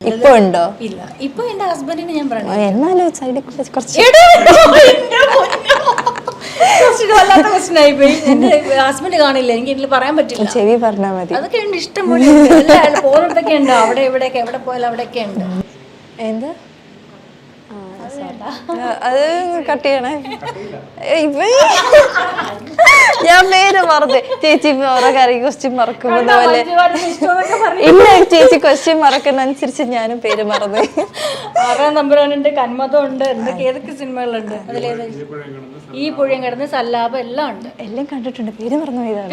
ഇപ്പൊ ഉണ്ടോ? ഇല്ല, ഇപ്പൊ എന്റെ ഹസ്ബൻഡിന് ഞാൻ പറഞ്ഞു എന്നാലും സൈഡിൽ കുറച്ച് വല്ലാത്ത ക്വസ്റ്റ്യനായി പോയി. എന്റെ ഹസ്ബൻഡ് കാണില്ല, എനിക്ക് ഇതിൽ പറയാൻ പറ്റില്ല. ചെവി പറഞ്ഞാൽ മതി. അതൊക്കെ ഉണ്ട്, ഇഷ്ടം പോലെ പോകുന്നിടത്തൊക്കെ ഉണ്ട്. അവിടെ എവിടെയൊക്കെ എവിടെ പോയാലും അവിടെയൊക്കെ ഉണ്ട്. എന്താ അത് കട്ട് ചെയ്യണേ. ഞാൻ പേര് മറന്നേ. ചേച്ചി ക്വസ്റ്റ്യൻ മറക്കുന്നത് പോലെ ഇല്ല, ചേച്ചി ക്വസ്റ്റ്യൻ മറക്കുന്ന അനുസരിച്ച് ഞാനും പേര് മറന്നേ. 6-ാം തമ്പുരാനുണ്ട്, കന്മതം ഉണ്ട്, എന്തൊക്കെ ഏതൊക്കെ സിനിമകളുണ്ട്. അതിലേത് ഈ പുഴയും കിടന്ന് സല്ലാപം എല്ലാം ഉണ്ട്. എല്ലാം കണ്ടിട്ടുണ്ട്, പേര് മറന്നു പോയതാണ്.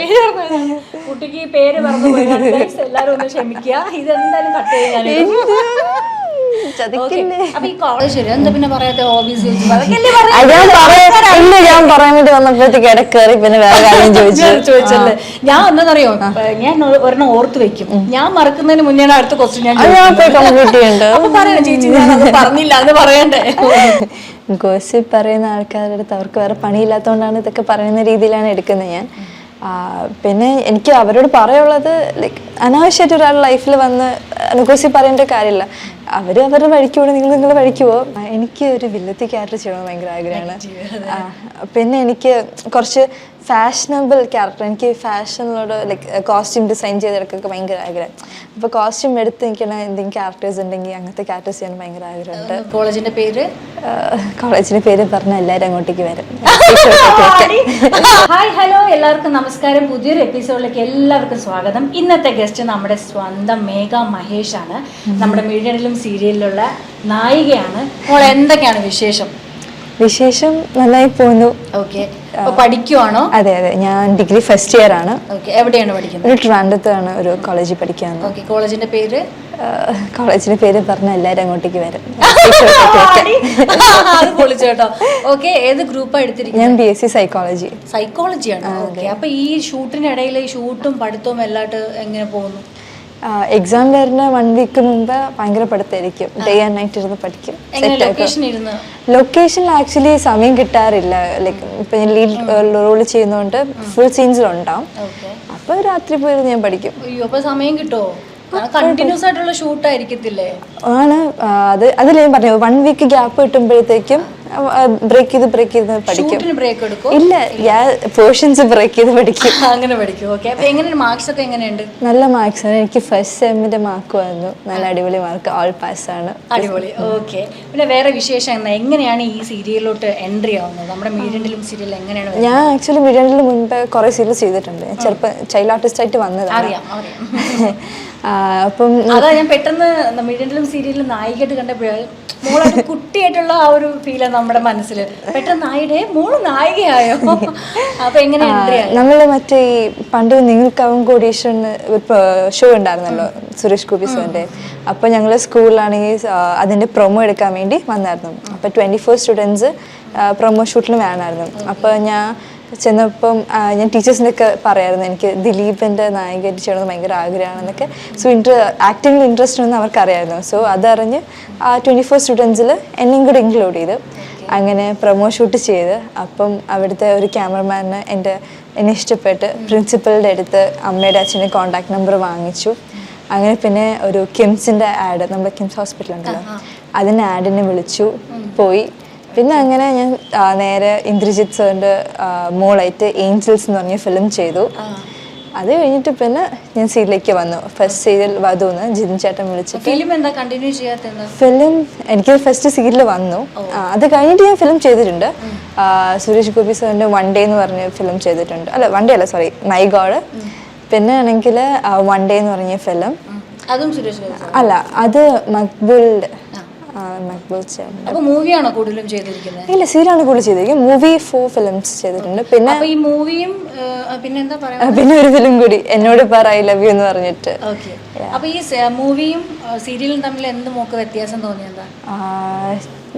കുട്ടിക്ക് പേര് മറന്നു പോയതാണ്. എല്ലാരും ഒന്ന് ക്ഷമിക്കുക. ഇതെന്തായാലും കട്ട് ചെയ്യാൻ. അപ്പൊ ഈ കോളേജ് എന്താ പിന്നെ പറയാത്ത ഹോബീസ് ഞാൻ പറയാൻ വേണ്ടി വന്നപ്പോഴത്തേക്ക് ഇടക്കേറി പിന്നെ വേറെ കാര്യം ചോദിച്ചല്ലേ. ഞാൻ എന്താണെന്നറിയോ, ഞാൻ ഒരെണ്ണം ഓർത്ത് വെക്കും. ഞാൻ മറക്കുന്നതിന് മുന്നേ അടുത്ത ക്വസ്റ്റ്യൻ ഞാൻ കംപ്ലീറ്റ് ചെയ്യണ്ട. അപ്പൊ പറയാം ചേച്ചി ഞാൻ പറഞ്ഞില്ല എന്ന് പറയണ്ടേ. ഗോസിപ്പ് പറയുന്ന ആൾക്കാരുടെ അടുത്ത് അവർക്ക് വേറെ പണിയില്ലാത്തതുകൊണ്ടാണ് ഇതൊക്കെ പറയുന്ന രീതിയിലാണ് എടുക്കുന്നത് ഞാൻ. പിന്നെ എനിക്ക് അവരോട് പറയാനുള്ളത് ലൈക്ക് അനാവശ്യമായിട്ട് ഒരാളുടെ ലൈഫിൽ വന്ന് ഗോസിപ്പ് പറയേണ്ട കാര്യമില്ല. അവരുടെ വഴിക്കുകൂടെ നിങ്ങൾ വഴിക്കുവോ. എനിക്ക് ഒരു വില്ലത്തി ക്യാരക്ടർ ചെയ്യണമെന്ന് ഭയങ്കര ആഗ്രഹമാണ്. പിന്നെ എനിക്ക് കുറച്ച് ഫാഷനബിൾ ക്യാരക്ടർ, എനിക്ക് ഫാഷനിലോട് ലൈക്ക് കോസ്റ്റ്യൂം ഡിസൈൻ ചെയ്തെടുക്കൊക്കെ ഭയങ്കര ആഗ്രഹം. അപ്പോൾ കോസ്റ്റ്യൂം എടുത്ത് നിൽക്കുന്ന എന്തെങ്കിലും ക്യാരക്ടേഴ്സ് ഉണ്ടെങ്കിൽ അങ്ങനത്തെ ക്യാരക്ടേഴ്സ് ചെയ്യാൻ ഭയങ്കര ആഗ്രഹമുണ്ട്. കോളേജിന്റെ പേര് പറഞ്ഞാൽ എല്ലാവരും അങ്ങോട്ടേക്ക് വരും. ഹായ് ഹലോ, എല്ലാവർക്കും നമസ്കാരം. പുതിയൊരു എപ്പിസോഡിലേക്ക് എല്ലാവർക്കും സ്വാഗതം. ഇന്നത്തെ ഗസ്റ്റ് നമ്മുടെ സ്വന്തം മേഘ മഹേഷ് ആണ്. നമ്മുടെ മീഡിയയിലും സീരിയലിലുള്ള നായികയാണ്. അപ്പോൾ എന്തൊക്കെയാണ് വിശേഷം? വിശേഷം നന്നായി പോകുന്നു. ഓക്കെ, പഠിക്കുവാണോ? അതെ അതെ, ഞാൻ ഡിഗ്രി ഫസ്റ്റ് ഇയർ ആണ്. ഓക്കെ, എവിടെയാണ് പഠിക്കുന്നത്? ഒരു ട്രിവാൻഡ്രത്താണ് ഒരു കോളേജിൽ പഠിക്കുകയാണ്. ഓക്കെ, കോളേജിന്റെ പേര് പറഞ്ഞാൽ എല്ലാവരും അങ്ങോട്ടേക്ക് വരും. പൊളിച്ചേട്ടോ. ഓക്കെ, ഏത് ഗ്രൂപ്പാണ് എടുത്തിരിക്കുന്നത്? ഞാൻ BSc സൈക്കോളജി. സൈക്കോളജിയാണ്. ഓക്കെ, അപ്പൊ ഈ ഷൂട്ടിനിടയിൽ ഈ ഷൂട്ടും പഠിത്തവും എല്ലായിട്ട് എങ്ങനെ പോകുന്നു? എക്സാം വരുന്ന 1 വീക്ക് മുമ്പ് ഭയങ്കര പഠിത്തമായിരിക്കും. ഡേ ആൻഡ് നൈറ്റ് ഇരുന്ന് പഠിക്കും. ലൊക്കേഷനിൽ ആക്ച്വലി സമയം കിട്ടാറില്ല. ലൈക്ക് ഇപ്പൊ ലീഡ് റോൾ ചെയ്യുന്നതുകൊണ്ട് ഫുൾ സീൻസിലുണ്ടാവും. അപ്പൊ രാത്രി പോയിരുന്ന് ഞാൻ പഠിക്കും. അയ്യോ, അപ്പൊ സമയം കിട്ടുമോ? കണ്ടിന്യൂസ് ആയിട്ടുള്ള ഷൂട്ട് ആയിരിക്കത്തില്ലേ? ആണ്. അതിൽ ഞാൻ പറഞ്ഞു 1 വീക്ക് ഗ്യാപ്പ് കിട്ടുമ്പോഴത്തേക്കും ബ്രേക്ക് ചെയ്ത് പഠിക്കും. ഇല്ല, ഞാൻ പോർഷൻസ് ബ്രേക്ക് ചെയ്ത് പഠിക്കും. അങ്ങനെ പഠിക്കും. ഓക്കെ, അപ്പൊ എങ്ങനെയാണ് മാർക്സ് ഒക്കെ എങ്ങനെയുണ്ട്? നല്ല മാർക്സ് ആണ്. എനിക്ക് ഫസ്റ്റ് സെമ്മിന്റെ മാർക്ക് വന്നു. നല്ല അടിപൊളി മാർക്ക്, ഓൾ പാസ് ആണ്. അടിപൊളി. ഓക്കെ, പിന്നെ വേറെ വിശേഷം എങ്ങനെയാണ് ഈ സീരിയലിലോട്ട് എൻട്രി ആവുന്നത്? നമ്മുടെ മീഡിയയിലും സീരിയൽ എങ്ങനെയാണ്? ഞാൻ ആക്ച്വലി മീഡിയയിൽ മുൻപ് കുറെ സീരിയൽ ചെയ്തിട്ടുണ്ട്. ചെറുപ്പം ചൈൽഡ് ആർട്ടിസ്റ്റ് ആയിട്ട് വന്നത്. അറിയാം. അപ്പം അതാ ഞാൻ പെട്ടെന്ന് മീഡിയയിലും സീരിയലിലും നായികയായിട്ട് കണ്ടപ്പോഴേ മോളൊരു കുട്ടിയായിട്ടുള്ള ആ ഒരു ഫീലാണ് നമ്മുടെ മനസ്സിൽ. പെട്ടെന്ന് നായികയെ മോള് നായികയായോ? അപ്പൊ എങ്ങനെ എൻട്രി ആയി? നമ്മള് മറ്റേ പണ്ട് നിങ്ങൾക്കാവും കോടീശ്വരന് ഷോ ഉണ്ടായിരുന്നല്ലോ, സുരേഷ് ഗോപി സാറിന്റെ. അപ്പൊ ഞങ്ങള് സ്കൂളിലാണെങ്കിൽ അതിന്റെ പ്രൊമോ എടുക്കാൻ വേണ്ടി വന്നായിരുന്നു. അപ്പൊ 24 സ്റ്റുഡൻസ് പ്രൊമോ ഷൂട്ടിന് വേണമായിരുന്നു. അപ്പൊ ഞാൻ ചെന്നപ്പം ഞാൻ ടീച്ചേഴ്സിൻ്റെ ഒക്കെ പറയായിരുന്നു എനിക്ക് ദിലീപിൻ്റെ നായികയായിട്ട് ചെയ്യണമെന്ന് ഭയങ്കര ആഗ്രഹമാണെന്നൊക്കെ. സോ ആക്ടിങ്ങിൽ ഇൻട്രസ്റ്റ് ഉണ്ടെന്ന് അവർക്കറിയായിരുന്നു. സോ അതറിഞ്ഞ് ആ 24 സ്റ്റുഡൻസിൽ എന്നെയും കൂടെ ഇൻക്ലൂഡ് ചെയ്ത് അങ്ങനെ പ്രൊമോ ഷൂട്ട് ചെയ്ത്. അപ്പം അവിടുത്തെ ഒരു ക്യാമറമാന് എന്നെ ഇഷ്ടപ്പെട്ട് പ്രിൻസിപ്പലിൻ്റെ അടുത്ത് അമ്മയുടെ അച്ഛൻ്റെ കോൺടാക്ട് നമ്പർ വാങ്ങിച്ചു. അങ്ങനെ പിന്നെ ഒരു കിംസിൻ്റെ ആഡ്, നമ്മുടെ കിംസ് ഹോസ്പിറ്റൽ ഉണ്ടല്ലോ, അതിൻ്റെ ആഡിനെ വിളിച്ചു പോയി. പിന്നെ അങ്ങനെ ഞാൻ നേരെ ഇന്ദ്രജിത്ത് സാറിൻ്റെ മോളായിട്ട് ഏഞ്ചൽസ് എന്ന് പറഞ്ഞ ഫിലിം ചെയ്തു. അത് കഴിഞ്ഞിട്ട് പിന്നെ ഞാൻ സീരിയലിലേക്ക് വന്നു. ഫസ്റ്റ് സീരിയൽ വധുന്ന് ജിതിൻ ചേട്ടൻ വിളിച്ചിട്ട്. ഫിലിം എനിക്ക് ഫസ്റ്റ് സീരിയൽ വന്നു. അത് കഴിഞ്ഞിട്ട് ഞാൻ ഫിലിം ചെയ്തിട്ടുണ്ട്. സുരേഷ് ഗോപി സാറിൻ്റെ 1 ഡേ എന്ന് പറഞ്ഞ ഫിലിം ചെയ്തിട്ടുണ്ട്. അല്ല 1 ഡേ അല്ല, സോറി, മൈഗോഡ്. പിന്നെ ആണെങ്കിൽ 1 ഡേ എന്ന് പറഞ്ഞ ഫിലിം. അല്ല, അത് മക്ബൂലിൻ്റെ. മൂവിയാണോ കൂടുതലും ചെയ്തിരിക്കുന്നത്? ഇല്ല, സീരിയലാണ് കൂടുതൽ ചെയ്തിരിക്കുന്നത്. മൂവി 4 ഫിലിംസ് ചെയ്തിട്ടുണ്ട്. പിന്നെ ഈ മൂവിയും പിന്നെ ഒരു ഫിലിം കൂടി, എന്നോട് പറ ഐ ലവ് യു എന്ന് പറഞ്ഞിട്ട്. അപ്പൊ ഈ മൂവിയും സീരിയലും തമ്മിൽ എന്ത് മോക്ക് വ്യത്യാസം തോന്നിയതാ?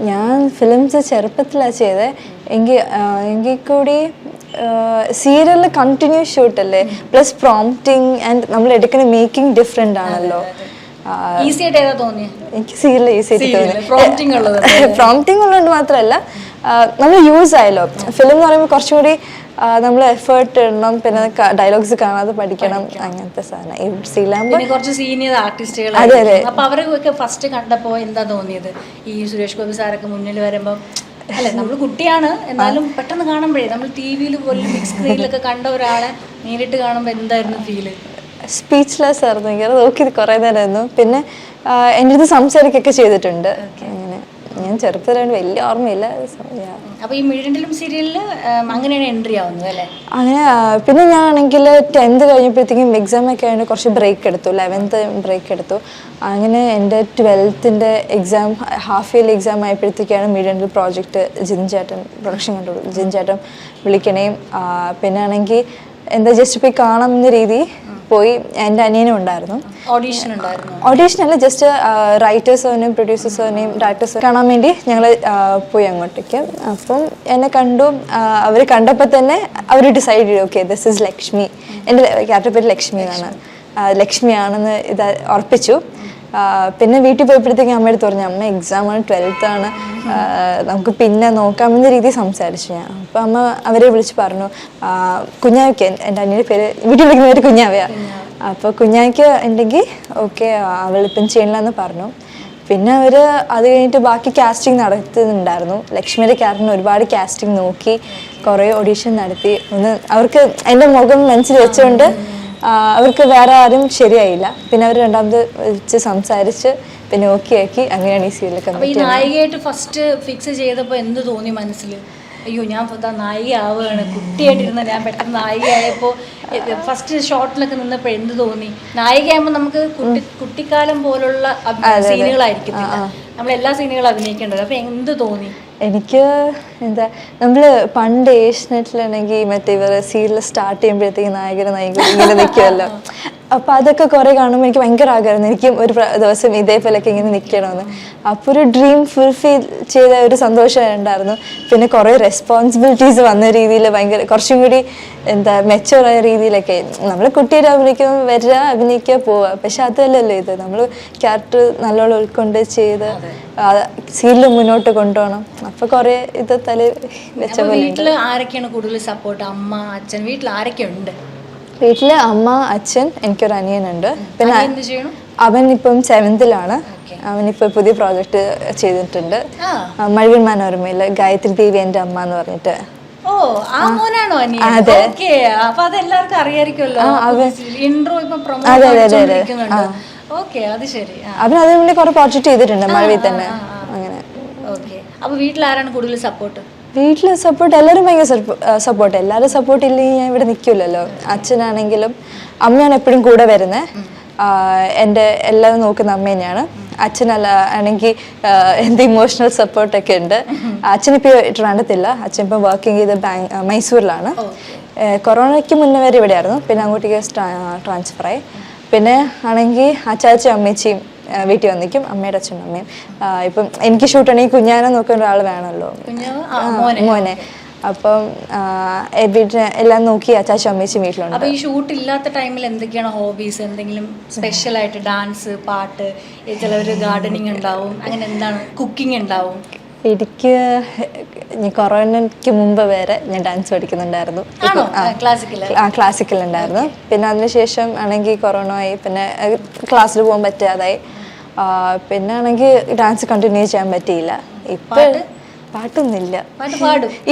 ഞാൻ ഫിലിംസ് ചെറുപ്പത്തിലാണ് ചെയ്തത്. എങ്കിൽ കൂടി സീരിയലിൽ കണ്ടിന്യൂസ് ഷൂട്ടല്ലേ, പ്ലസ് പ്രോംപ്റ്റിങ് ആൻഡ് നമ്മൾ എടുക്കുന്ന മേക്കിംഗ് ഡിഫറെന്റ് ആണല്ലോ. എനിക്ക് സീരിയൽ ഈസി ആയിട്ട് തോന്നി. പ്രോംപ്റ്റിംഗ് ഉള്ളതുകൊണ്ട് മാത്രമല്ല നമ്മൾ യൂസ് ആയല്ലോ. ഫിലിം എന്ന് പറയുമ്പോൾ കുറച്ചും കൂടി നമ്മൾ എഫേർട്ട് ഇടണം, പിന്നെ ഡയലോഗ്സ് കാണാതെ പഠിക്കണം, അങ്ങനത്തെ സാധനം. ഈ സീലാകുമ്പോൾ കുറച്ച് സീനിയർ ആർട്ടിസ്റ്റുകൾ. അപ്പൊ അവരൊക്കെ ഫസ്റ്റ് കണ്ടപ്പോ എന്താ തോന്നിയത്? ഈ സുരേഷ് ഗോപി സാറൊക്കെ മുന്നിൽ വരുമ്പോ, അല്ലെ നമ്മൾ കുട്ടിയാണ് എന്നാലും പെട്ടെന്ന് കാണുമ്പോഴേ നമ്മൾ ടി വിയിൽ പോലും ബിഗ് സ്ക്രീനിലൊക്കെ കണ്ട ഒരാളെ നേരിട്ട് കാണുമ്പോൾ എന്തായിരുന്നു ഫീല്? സ്പീച്ച്ലെസ് ആയിരുന്നു. ഇങ്ങനെ നോക്കി കുറേ നേരമായിരുന്നു. പിന്നെ എൻ്റെ അടുത്ത് സംസാരിക്കുകയൊക്കെ ചെയ്തിട്ടുണ്ട്. അങ്ങനെ ഞാൻ ചെറുപ്പത്തിലാണ്, വലിയ ഓർമ്മയില്ല. അപ്പോൾ ഈ മിഴിരണ്ടിലും സീരിയലിൽ അങ്ങനെയാണ് എൻട്രി ആവുന്നത് അല്ലേ? അങ്ങനെ. പിന്നെ ഞാൻ ആണെങ്കിൽ 10th കഴിഞ്ഞപ്പോഴത്തേക്കും എക്സാം ഒക്കെ ആയതുകൊണ്ട് കുറച്ച് ബ്രേക്ക് എടുത്തു, 11th ബ്രേക്ക് എടുത്തു. അങ്ങനെ എൻ്റെ 12th exam, half yearly exam ആയപ്പോഴത്തേക്കാണ് മിഴിരണ്ടിൽ പ്രോജക്റ്റ് ജിൻചേട്ടൻ പ്രൊഡക്ഷൻ കണ്ടോളൂ, ജിൻചേട്ടൻ വിളിക്കണേയും. പിന്നെ ആണെങ്കിൽ എന്താ ജസ്റ്റ് പോയി കാണാമെന്ന രീതി പോയി. എൻ്റെ അനിയനും ഉണ്ടായിരുന്നു. ഓഡീഷൻ അല്ല, ജസ്റ്റ് റൈറ്റേഴ്സിനെയും പ്രൊഡ്യൂസേഴ്സിനെയും ഡയറക്ടേഴ്സ് കാണാൻ വേണ്ടി ഞങ്ങൾ പോയി അങ്ങോട്ടേക്ക്. അപ്പം എന്നെ കണ്ടു. അവർ കണ്ടപ്പോൾ തന്നെ അവർ ഡിസൈഡ് ചെയ്തു, ഓക്കെ ദിസ് ഇസ് ലക്ഷ്മി. എൻ്റെ ക്യാരക്ടർ പേര് ലക്ഷ്മി എന്നാണ്, ലക്ഷ്മിയാണെന്ന് ഇത് ഉറപ്പിച്ചു. പിന്നെ വീട്ടിൽ പോയപ്പോഴത്തേക്കും അമ്മയുടെ പറഞ്ഞു, അമ്മ എക്സാമാണ്, 12th ആണ്, നമുക്ക് പിന്നെ നോക്കാമെന്ന രീതിയിൽ സംസാരിച്ചു ഞാൻ. അപ്പം അമ്മ അവരെ വിളിച്ച് പറഞ്ഞു, കുഞ്ഞാവയ്ക്ക്, എൻ്റെ അനിയുടെ പേര് വീട്ടിൽ വിളിക്കുന്ന പേര് കുഞ്ഞാവയാണ്. അപ്പോൾ കുഞ്ഞാവയ്ക്ക് ഉണ്ടെങ്കിൽ ഓക്കെ അവളിപ്പം ചെയ്യണില്ലെന്ന് പറഞ്ഞു. പിന്നെ അവർ അത് കഴിഞ്ഞിട്ട് ബാക്കി കാസ്റ്റിംഗ് നടത്തുന്നുണ്ടായിരുന്നു. ലക്ഷ്മിയുടെ ക്യാരക്ടറിന് ഒരുപാട് കാസ്റ്റിംഗ് നോക്കി, കുറേ ഓഡീഷൻ നടത്തി. ഒന്ന് അവർക്ക് എൻ്റെ മുഖം മനസ്സിൽ വെച്ചുകൊണ്ട് അവർക്ക് വേറെ ആരും ശരിയായില്ല. പിന്നെ അവർ രണ്ടാമത് വെച്ച് സംസാരിച്ച് പിന്നെ ഓക്കെ ആക്കി. അങ്ങനെയാണ് ഈ സീരിയലൊക്കെ. നായികയായിട്ട് ഫസ്റ്റ് ഫിക്സ് ചെയ്തപ്പോൾ എന്ത് തോന്നി മനസ്സിൽ? അയ്യോ ഞാൻ നായിക ആവുകയാണ്, കുട്ടിയായിട്ടിരുന്ന ഞാൻ പെട്ടെന്ന് നായികയായപ്പോൾ ഫസ്റ്റ് ഷോട്ടിലൊക്കെ നിന്നപ്പോൾ എന്ത് തോന്നി? നായികയാകുമ്പോൾ നമുക്ക് കുട്ടിക്കാലം പോലുള്ള സീനുകളായിരിക്കത്തില്ല, നമ്മൾ എല്ലാ സീനുകളും അഭിനയിക്കേണ്ടത്. അപ്പോൾ എന്ത് തോന്നി? എനിക്ക് എന്താ, നമ്മൾ പണ്ട് ഏഷ്യനെറ്റിലാണെങ്കിൽ മറ്റേ ഇവർ സീരിയൽ സ്റ്റാർട്ട് ചെയ്യുമ്പോഴത്തേക്ക് നായകരും ഇങ്ങനെ നിൽക്കുമല്ലോ. അപ്പോൾ അതൊക്കെ കുറേ കാണുമ്പോൾ എനിക്ക് ഭയങ്കര ആഗ്രഹമായിരുന്നു, എനിക്കും ഒരു ദിവസം ഇതേപോലെയൊക്കെ ഇങ്ങനെ നിൽക്കണമെന്ന്. അപ്പോൾ ഒരു ഡ്രീം ഫുൾഫിൽ ചെയ്ത ഒരു സന്തോഷം ഉണ്ടായിരുന്നു. പിന്നെ കുറേ റെസ്പോൺസിബിലിറ്റീസ് വന്ന രീതിയിൽ ഭയങ്കര കുറച്ചും കൂടി എന്താ മെച്ചുവറായ രീതിയിലൊക്കെ. നമ്മൾ കുട്ടിയുടെ അഭിനയിക്കുമ്പോൾ വരിക, അഭിനയിക്കുക, പോവുക. പക്ഷെ അതല്ലല്ലോ ഇത്, നമ്മൾ ക്യാരക്ടർ നല്ലോണം ഉൾക്കൊണ്ട് ചെയ്ത് സീരിയൽ മുന്നോട്ട് കൊണ്ടുപോകണം. അപ്പോൾ കുറേ ഇത് തല വെച്ച പോലെ. വീട്ടിൽ ആരൊക്കെയാണ് കൂടുതൽ സപ്പോർട്ട്? അമ്മ, അച്ഛൻ? വീട്ടിൽ ആരൊക്കെ ഉണ്ട്? വീട്ടില് അമ്മ, അച്ഛൻ, എനിക്കൊരു അനിയനുണ്ട്. പിന്നെ അവൻ ഇപ്പം 7th അവനിപ്പോൾ പുതിയ പ്രോജക്റ്റ് ചെയ്തിട്ടുണ്ട്, മഴവിൽ മനോരമയിൽ ഗായത്രി ദേവി എൻ്റെ അമ്മ എന്ന് പറഞ്ഞിട്ട്. ഓ, ആ മോനാണോ അനിയൻ? ഓക്കേ, അപ്പോൾ അതെല്ലാവർക്കും അറിയായിരിക്കുമല്ലോ. ഓക്കേ, അത് ശരി. അവൻ അതിന് മുന്നേ കുറെ പ്രോജക്റ്റ് ചെയ്തിട്ടുണ്ട് മഴവിൽ തന്നെ. അങ്ങനെ. ഓക്കേ, അപ്പോൾ വീട്ടിൽ ആരാണ് കൂടുതൽ സപ്പോർട്ട്? വീട്ടിൽ സപ്പോർട്ട് എല്ലാവരും ഭയങ്കര സപ്പോർട്ട്. എല്ലാവരും സപ്പോർട്ട് ഇല്ലെങ്കിൽ ഞാൻ ഇവിടെ നിൽക്കില്ലല്ലോ. അച്ഛനാണെങ്കിലും അമ്മയാണ് എപ്പോഴും കൂടെ വരുന്നത്. എൻ്റെ എല്ലാം നോക്കുന്ന അമ്മ തന്നെയാണ്. അച്ഛനല്ല ആണെങ്കിൽ എന്ത് ഇമോഷണൽ സപ്പോർട്ടൊക്കെ ഉണ്ട്. അച്ഛനിപ്പോൾ ട്രിവാൻഡ്രത്തില്ല, അച്ഛൻ ഇപ്പോൾ വർക്കിംഗ് ചെയ്ത് മൈസൂരിലാണ്. കൊറോണയ്ക്ക് മുന്നേ വരെ ഇവിടെയായിരുന്നു, പിന്നെ അങ്ങോട്ടേക്ക് ട്രാൻസ്ഫറായി. പിന്നെ ആണെങ്കിൽ അച്ചാച്ചയും അമ്മച്ചിയും വീട്ടിൽ വന്നിരിക്കും, അമ്മയുടെ അച്ഛനും അമ്മയും. ഇപ്പം എനിക്ക് ഷൂട്ടാണെങ്കിൽ കുഞ്ഞാനെ നോക്കുന്ന ഒരാൾ വേണമല്ലോ, മോനെ. അപ്പം വീട്ടിൽ എല്ലാം നോക്കി അച്ചാച്ചനും അമ്മച്ചും വീട്ടിലുണ്ട്. അപ്പോൾ ഈ ഷൂട്ട് ഇല്ലാത്ത ടൈമിൽ എന്തൊക്കെയാണ് ഹോബീസ്? എന്തെങ്കിലും സ്പെഷ്യലായിട്ട്? ഡാൻസ്, പാട്ട്, ചിലവർ ഗാർഡനിങ് ഉണ്ടാവും, അങ്ങനെ എന്താണ്? കുക്കിംഗ് ഉണ്ടാവും? എനിക്ക് കൊറോണയ്ക്ക് മുമ്പ് വരെ ഞാൻ ഡാൻസ് പഠിക്കുന്നുണ്ടായിരുന്നു. ക്ലാസിക്കൽ ഉണ്ടായിരുന്നു. പിന്നെ അതിനുശേഷം ആണെങ്കിൽ കൊറോണ ആയി, പിന്നെ ക്ലാസ്സിൽ പോകാൻ പറ്റാതായി. പിന്നെ ആണെങ്കിൽ ഡാൻസ് കണ്ടിന്യൂ ചെയ്യാൻ പറ്റിയില്ല. ഇപ്പൊ പാട്ടൊന്നുമില്ല.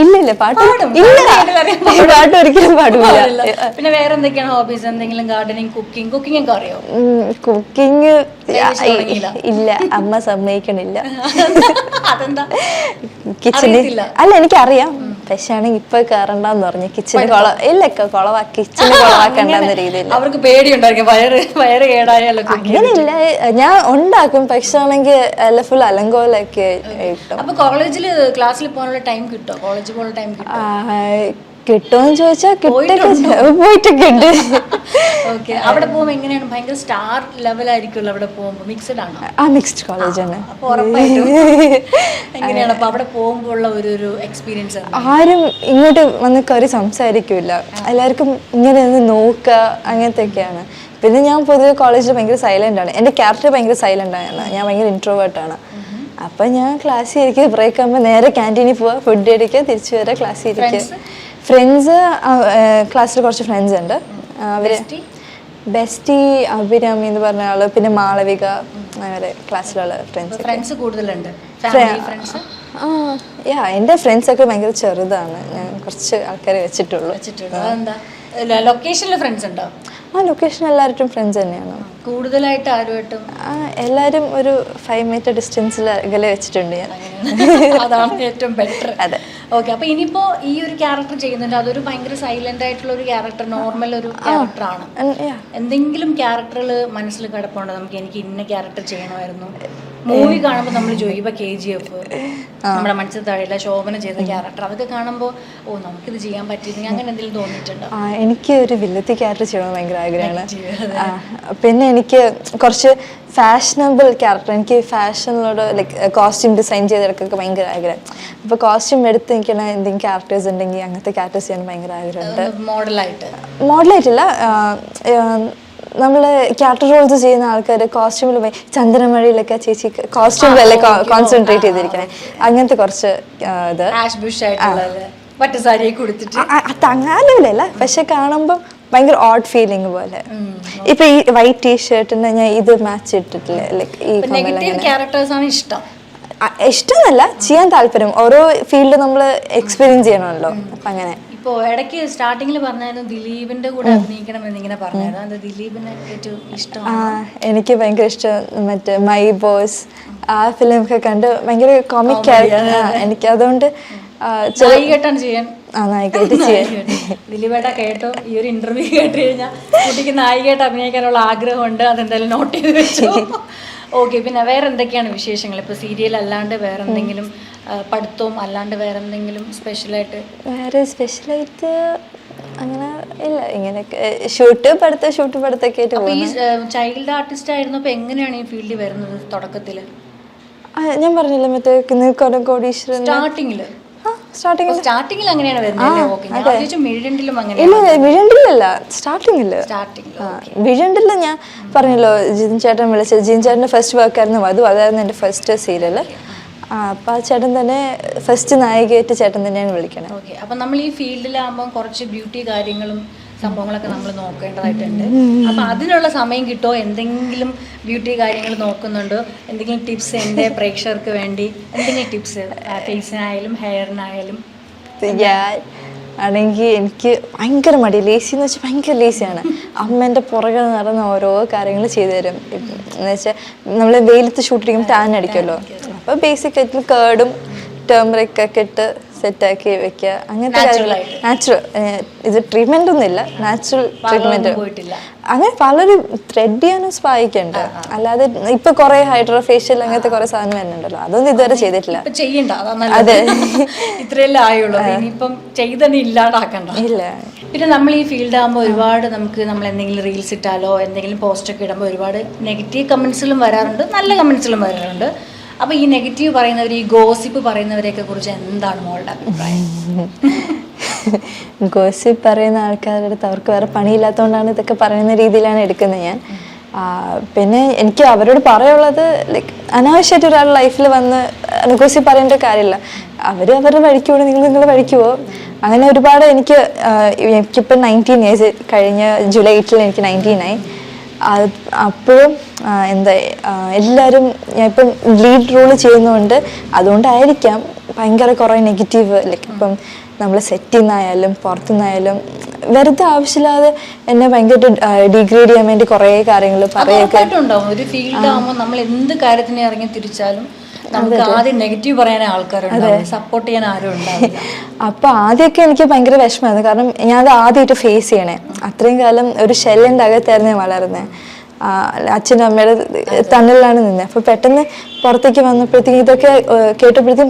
ഇല്ല, പാട്ട് ഒരിക്കലും പാടില്ല. പിന്നെ വേറെ എന്തൊക്കെയാണ് ഹോബീസ്? എന്തെങ്കിലും ഗാർഡനിങ്, കുക്കിംഗ്? കുക്കിംഗ് ഒക്കെ അറിയോ? കുക്കിംഗ് ഇല്ല, അമ്മ സമ്മതിക്കണില്ല. കിച്ചണിൽ അല്ല, എനിക്കറിയാം, പക്ഷെ ആണെങ്കിൽ ഇപ്പൊ കയറണ്ടെന്ന് പറഞ്ഞു. കിച്ചന് കൊളവാക്കണ്ടെന്ന രീതിയിൽ അവർക്ക് പേടിയുണ്ടായിരിക്കും, വയറ് കേടായാലോ. അങ്ങനെയില്ല, ഞാൻ ഉണ്ടാക്കും, പക്ഷെ ആണെങ്കിൽ എല്ലാം ഫുൾ അലങ്കോലൊക്കെ കിട്ടും. അപ്പൊ കോളേജില് ക്ലാസ്സിൽ പോകാനുള്ള ടൈം കിട്ടോ? കോളേജിൽ പോകാനുള്ള ടൈം കിട്ടുമെന്ന് ചോദിച്ചാൽ പോയിട്ടൊക്കെ ഉണ്ട്. ഓക്കെ, അവിടെ പോകുമ്പോൾ എങ്ങനെയാണ്? ഭയങ്കര സ്റ്റാർ ലെവൽ ആയിരിക്കുമല്ലോ അവിടെ പോകുമ്പോൾ? മിക്സ്ഡ് ആണോ? മിക്സ്ഡ് കോളേജാണ്. അപ്പോൾ ഉറപ്പായിട്ടും എങ്ങനെയാണ് അപ്പോൾ അവിടെ പോകുമ്പോൾ ഉള്ള ഒരു എക്സ്പീരിയൻസ്? ആരും ഇങ്ങോട്ട് വന്ന് കയറി സംസാരിക്കില്ല, എല്ലാവർക്കും ഇങ്ങനെ ഒന്ന് നോക്കുക, അങ്ങനത്തെ ഒക്കെയാണ്. പിന്നെ ഞാൻ പൊതുവെ കോളേജിൽ ഭയങ്കര സൈലന്റ് ആണ്. എൻ്റെ ക്യാരക്ടർ ഭയങ്കര സൈലന്റ് ആണ്, ഞാൻ ഭയങ്കര ഇൻട്രോവേർട്ടാണ്. അപ്പം ഞാൻ ക്ലാസ്സിൽ ഇരിക്കുക, ബ്രേക്ക് ആകുമ്പോൾ നേരെ ക്യാൻറ്റീനിൽ പോവുക, ഫുഡ് അടിക്കുക, തിരിച്ചു വരിക, ക്ലാസ്സിൽ ഇരിക്കുക. ഫ്രണ്ട്സ് ക്ലാസ്സിൽ കുറച്ച് ഫ്രണ്ട്സ് ഉണ്ട്. അവര് ബെസ്റ്റി അഭിരാമി എന്ന് പറഞ്ഞ ആള്, പിന്നെ മാളവിക, അങ്ങനെ ക്ലാസ്സിലുള്ള ഫ്രണ്ട്സ് കൂടുതലുണ്ട്. എൻ്റെ ഫ്രണ്ട്സ് ഒക്കെ ഭയങ്കര ചെറുതാണ്. ഞാൻ കുറച്ച് ആൾക്കാരെ വെച്ചിട്ടുള്ളൂ. ലൊക്കേഷനിൽ ഫ്രണ്ട്സ് ഉണ്ടോ? ലൊക്കേഷൻ എല്ലാവരും ഫ്രണ്ട്സ് തന്നെയാണ്. കൂടുതലായിട്ട് ആരുമായിട്ടും എല്ലാവരും ഒരു 5 മീറ്റർ ഡിസ്റ്റൻസിൽ അകലെ വെച്ചിട്ടുണ്ട് ഞാൻ. അതാണ് ഏറ്റവും ബെറ്റർ. അതെ. ഓക്കെ. അപ്പൊ ഇനിയിപ്പോ ഈ ഒരു ക്യാരക്ടർ ചെയ്യുന്നുണ്ട്, അതൊരു ഭയങ്കര സൈലന്റ് ആയിട്ടുള്ള ഒരു ക്യാരക്ടർ, നോർമൽ ഒരു ക്യാരക്ടറാണ്. എന്തെങ്കിലും ക്യാരക്ടറുകൾ മനസ്സിൽ കിടപ്പുണ്ടോ? എനിക്ക് ഇന്ന ക്യാരക്ടർ ചെയ്യണമായിരുന്നു. മൂവി കാണുമ്പോൾ നമ്മൾ ജോയിബ KGF, നമ്മുടെ മനസ്സിൽ തഴയില്ല ശോഭന ചെയ്ത ക്യാരക്ടർ, അതൊക്കെ കാണുമ്പോൾ നമുക്കിത് ചെയ്യാൻ പറ്റിയിരുന്നെങ്കിൽ അങ്ങനെ എന്തെങ്കിലും തോന്നിയിട്ടുണ്ടോ? എനിക്ക് ഒരു വില്ലത്തി ക്യാരക്ടർ ചെയ്യണമെന്ന് ഭയങ്കര ആഗ്രഹമാണ്. പിന്നെ എനിക്ക് കുറച്ച് ഫാഷനബിൾ ക്യാരക്ടർ, എനിക്ക് ഫാഷനിലോട് ലൈക്ക് കോസ്റ്റ്യൂം ഡിസൈൻ ചെയ്തെടുക്കൊക്കെ ഭയങ്കര ആഗ്രഹം. അപ്പോൾ കോസ്റ്റ്യൂം എടുത്ത് നിൽക്കുന്ന എന്തെങ്കിലും ക്യാരക്ടേഴ്സ് ഉണ്ടെങ്കിൽ അങ്ങനത്തെ ക്യാരക്ടേഴ്സ് ചെയ്യാൻ ഭയങ്കര ആഗ്രഹമുണ്ട്. മോഡലായിട്ടില്ല, നമ്മള് ക്യാരക്ടർ റോൾസ് ചെയ്യുന്ന ആൾക്കാർ കോസ്റ്റ്യൂമിൽ ചന്ദനമഴയിലൊക്കെ ചേച്ചി കോസ്റ്റ്യൂമിലല്ലേ കോൺസെൻട്രേറ്റ് ചെയ്തിരിക്കണേ, അങ്ങനത്തെ കുറച്ച് ഇത് അങ്ങനെയല്ല. പക്ഷെ കാണുമ്പോൾ ഭയങ്കര ഓഡ് ഫീലിംഗ് പോലെ. ഇപ്പൊ ഈ വൈറ്റ് ടീഷർട്ടിന് ഞാൻ ഇത് മാച്ച് ഇട്ടിട്ടില്ല. ലൈക്ക് ഈ ഇഷ്ടമല്ല, ചെയ്യാൻ താല്പര്യം. ഓരോ ഫീൽഡ് നമ്മൾ എക്സ്പീരിയൻസ് ചെയ്യണമല്ലോ. അപ്പൊ അങ്ങനെ ഇപ്പോ ഇടയ്ക്ക് സ്റ്റാർട്ടിങ്ങിൽ പറഞ്ഞായിരുന്നു ദിലീപിന്റെ കൂടെ അഭിനയിക്കണം എന്നിങ്ങനെ പറഞ്ഞായിരുന്നു. അത് ദിലീപിന് ഏറ്റവും ഇഷ്ടമാണ്. എനിക്ക് ഭയങ്കര ഇഷ്ടം മറ്റേ മൈ ബോസ്, ആ ഫിലിം ഒക്കെ കണ്ട് ഭയങ്കര കോമിക് ക്യാരക്ടർ. എനിക്ക് അതുകൊണ്ട് നായികേട്ടാണ് ചെയ്യാൻ. നായികയായിട്ട് ചെയ്യാൻ. ദിലീപേട്ട കേട്ടോ, ഈ ഒരു ഇന്റർവ്യൂ കേട്ട് കഴിഞ്ഞാൽ കുട്ടിക്ക് നായികയായിട്ട് അഭിനയിക്കാനുള്ള ആഗ്രഹമുണ്ട്. അതെന്തായാലും നോട്ട് ചെയ്ത് വെച്ചു. ഓക്കെ. പിന്നെ വേറെ എന്തൊക്കെയാണ് വിശേഷങ്ങൾ? ഇപ്പൊ സീരിയൽ അല്ലാണ്ട് വേറെ എന്തെങ്കിലും, പഠിത്തവും അല്ലാണ്ട് വേറെ എന്തെങ്കിലും സ്പെഷ്യലായിട്ട്? വേറെ സ്പെഷ്യലായിട്ട് അങ്ങനെ ഇല്ല. ഇങ്ങനെയൊക്കെ ഷൂട്ട് പഠിത്തൊക്കെ ആയിട്ട്. ഈ ചൈൽഡ് ആർട്ടിസ്റ്റ് ആയിരുന്നു, അപ്പൊ എങ്ങനെയാണ് ഈ ഫീൽഡിൽ വരുന്നത് തുടക്കത്തില്? ഞാൻ പറഞ്ഞില്ല മറ്റേ കോടീശ്വരൻ സ്റ്റാർട്ടിങ്ങിൽ അങ്ങനെയാണ് വരുന്നത്. വിഴണ്ടിലല്ല, സ്റ്റാർട്ടിങ്ങില്. വിഴണ്ടില് ഞാൻ പറഞ്ഞല്ലോ, ജിതിൻ ചേട്ടൻ വിളിച്ചത്. ജിതിൻ ചേട്ടൻ്റെ ഫസ്റ്റ് വർക്കായിരുന്നു അതായിരുന്നു എൻ്റെ ഫസ്റ്റ് സീരിയല്. അപ്പം ആ ചേട്ടൻ തന്നെ ഫസ്റ്റ് നായികയായിട്ട് ചേട്ടൻ തന്നെയാണ് വിളിക്കണത്. ഓക്കെ. അപ്പം നമ്മൾ ഈ ഫീൽഡിലാകുമ്പോൾ കുറച്ച് ബ്യൂട്ടി കാര്യങ്ങളും സംഭവങ്ങളൊക്കെ നമ്മൾ നോക്കേണ്ടതായിട്ടുണ്ട്. അപ്പം അതിനുള്ള സമയം കിട്ടുമോ? എന്തെങ്കിലും ബ്യൂട്ടി കാര്യങ്ങൾ നോക്കുന്നുണ്ടോ? എന്തെങ്കിലും ടിപ്സ് എൻ്റെ പ്രേക്ഷകർക്ക് വേണ്ടി എന്തെങ്കിലും ടിപ്സ്, ഫേസിനായാലും ഹെയറിനായാലും? ആണെങ്കിൽ എനിക്ക് ഭയങ്കര മടി, ലേസി എന്ന് വെച്ചാൽ ഭയങ്കര ലേസിയാണ്. അമ്മേൻ്റെ പുറകെ നടന്ന ഓരോ കാര്യങ്ങൾ ചെയ്തു തരും. എന്ന് വെച്ചാൽ നമ്മൾ വെയിലത്ത് ഷൂട്ട് ചെയ്യുമ്പോൾ ടാൻ അടിക്കുമല്ലോ, അപ്പോൾ ബേസിക് ആയിട്ട് കേർഡും ടേമറിക് ഒക്കെ ഇട്ട് സെറ്റാക്കി വെക്കുക, അങ്ങനത്തെ കാര്യങ്ങൾ. നാച്ചുറൽ ഇത് ട്രീറ്റ്മെൻ്റ് ഒന്നുമില്ല, നാച്ചുറൽ ട്രീറ്റ്മെൻറ്റ്. അങ്ങനെ പലരും ത്രെഡ് ചെയ്യാനും സഹായിക്കുന്നുണ്ട്. അല്ലാതെ ഇപ്പൊ കുറെ ഹൈഡ്രോ ഫേഷ്യൽ അങ്ങനത്തെ കുറെ സാധനം വരുന്നുണ്ടല്ലോ, അതൊന്നും ഇതുവരെ ചെയ്തിട്ടില്ല. അതെ, ഇത്രയല്ലേ ആയുള്ളൂ. ഇനിയിപ്പം ചെയ്തന്നെ ഇല്ലാണ്ടാക്കണ്ട. ഇല്ല. പിന്നെ നമ്മൾ ഈ ഫീൽഡ് ആകുമ്പോൾ ഒരുപാട് നമ്മൾ എന്തെങ്കിലും റീൽസ് ഇട്ടാലോ എന്തെങ്കിലും പോസ്റ്റ് ഒക്കെ ഇടുമ്പോൾ ഒരുപാട് നെഗറ്റീവ് കമന്റ്സിലും വരാറുണ്ട്, നല്ല കമന്റ്സിലും വരാറുണ്ട്. അപ്പൊ ഈ നെഗറ്റീവ് പറയുന്നവർ, ഈ ഗോസിപ്പ് പറയുന്നവരെയൊക്കെ കുറിച്ച് എന്താണ് മോളുടെ അഭിപ്രായം? ഗോസിപ്പ് പറയുന്ന ആൾക്കാരുടെ അടുത്ത് അവർക്ക് വേറെ പണിയില്ലാത്തതുകൊണ്ടാണ് ഇതൊക്കെ പറയുന്ന രീതിയിലാണ് എടുക്കുന്നത് ഞാൻ. പിന്നെ എനിക്ക് അവരോട് പറയാനുള്ളത്, ലൈക്ക് അനാവശ്യമായിട്ട് ഒരാളുടെ ലൈഫിൽ വന്ന് ഗോസിപ്പ് പറയേണ്ട കാര്യമില്ല. അവരുടെ വഴിക്കുപോയി നിങ്ങൾ വഴിക്കുവോ. അങ്ങനെ ഒരുപാട് എനിക്കിപ്പോൾ 19 ഇയേഴ്സ് കഴിഞ്ഞ ജൂലൈ 8 എനിക്ക് 19 ആയി. അപ്പോഴും എല്ലാവരും ഞാൻ ഇപ്പം ലീഡ് റോള് ചെയ്യുന്നതുകൊണ്ട് അതുകൊണ്ടായിരിക്കാം ഭയങ്കര കുറേ നെഗറ്റീവ്. ലൈക്ക് ഇപ്പം നമ്മൾ സെറ്റിൽ നിന്നായാലും പുറത്തുനിന്നായാലും വെറുതെ ആവശ്യമില്ലാതെ എന്നെ ഭയങ്കര ഡിഗ്രേഡ് ചെയ്യാൻ വേണ്ടി കുറേ കാര്യങ്ങൾ പറയുക. ഒരു ഫീൽഡ് ആകുമ്പോൾ നമ്മൾ എന്ത് കാര്യത്തിന് ഇറങ്ങി തിരിച്ചാലും നമുക്ക് ആദ്യം നെഗറ്റീവ് പറയാൻ ആൾക്കാരുണ്ട്, സപ്പോർട്ട് ചെയ്യാൻ ആരും ഉണ്ടാവില്ല. അപ്പൊ ആദ്യമൊക്കെ എനിക്ക് ഭയങ്കര വിഷമമായിരുന്നു, കാരണം ഞാൻ അത് ആദ്യമായിട്ട് ഫേസ് ചെയ്യണേ. അത്രയും കാലം ഒരു ഷെല്ലിൻ്റെ അകത്തായിരുന്നു ഞാൻ വളർന്നത്. അച്ഛനും അമ്മയുടെ തണലിലാണ് നിന്നത്. അപ്പൊ പെട്ടെന്ന് പുറത്തേക്ക് വന്നപ്പോഴത്തേക്കും ഇതൊക്കെ കേട്ടപ്പോഴത്തേക്കും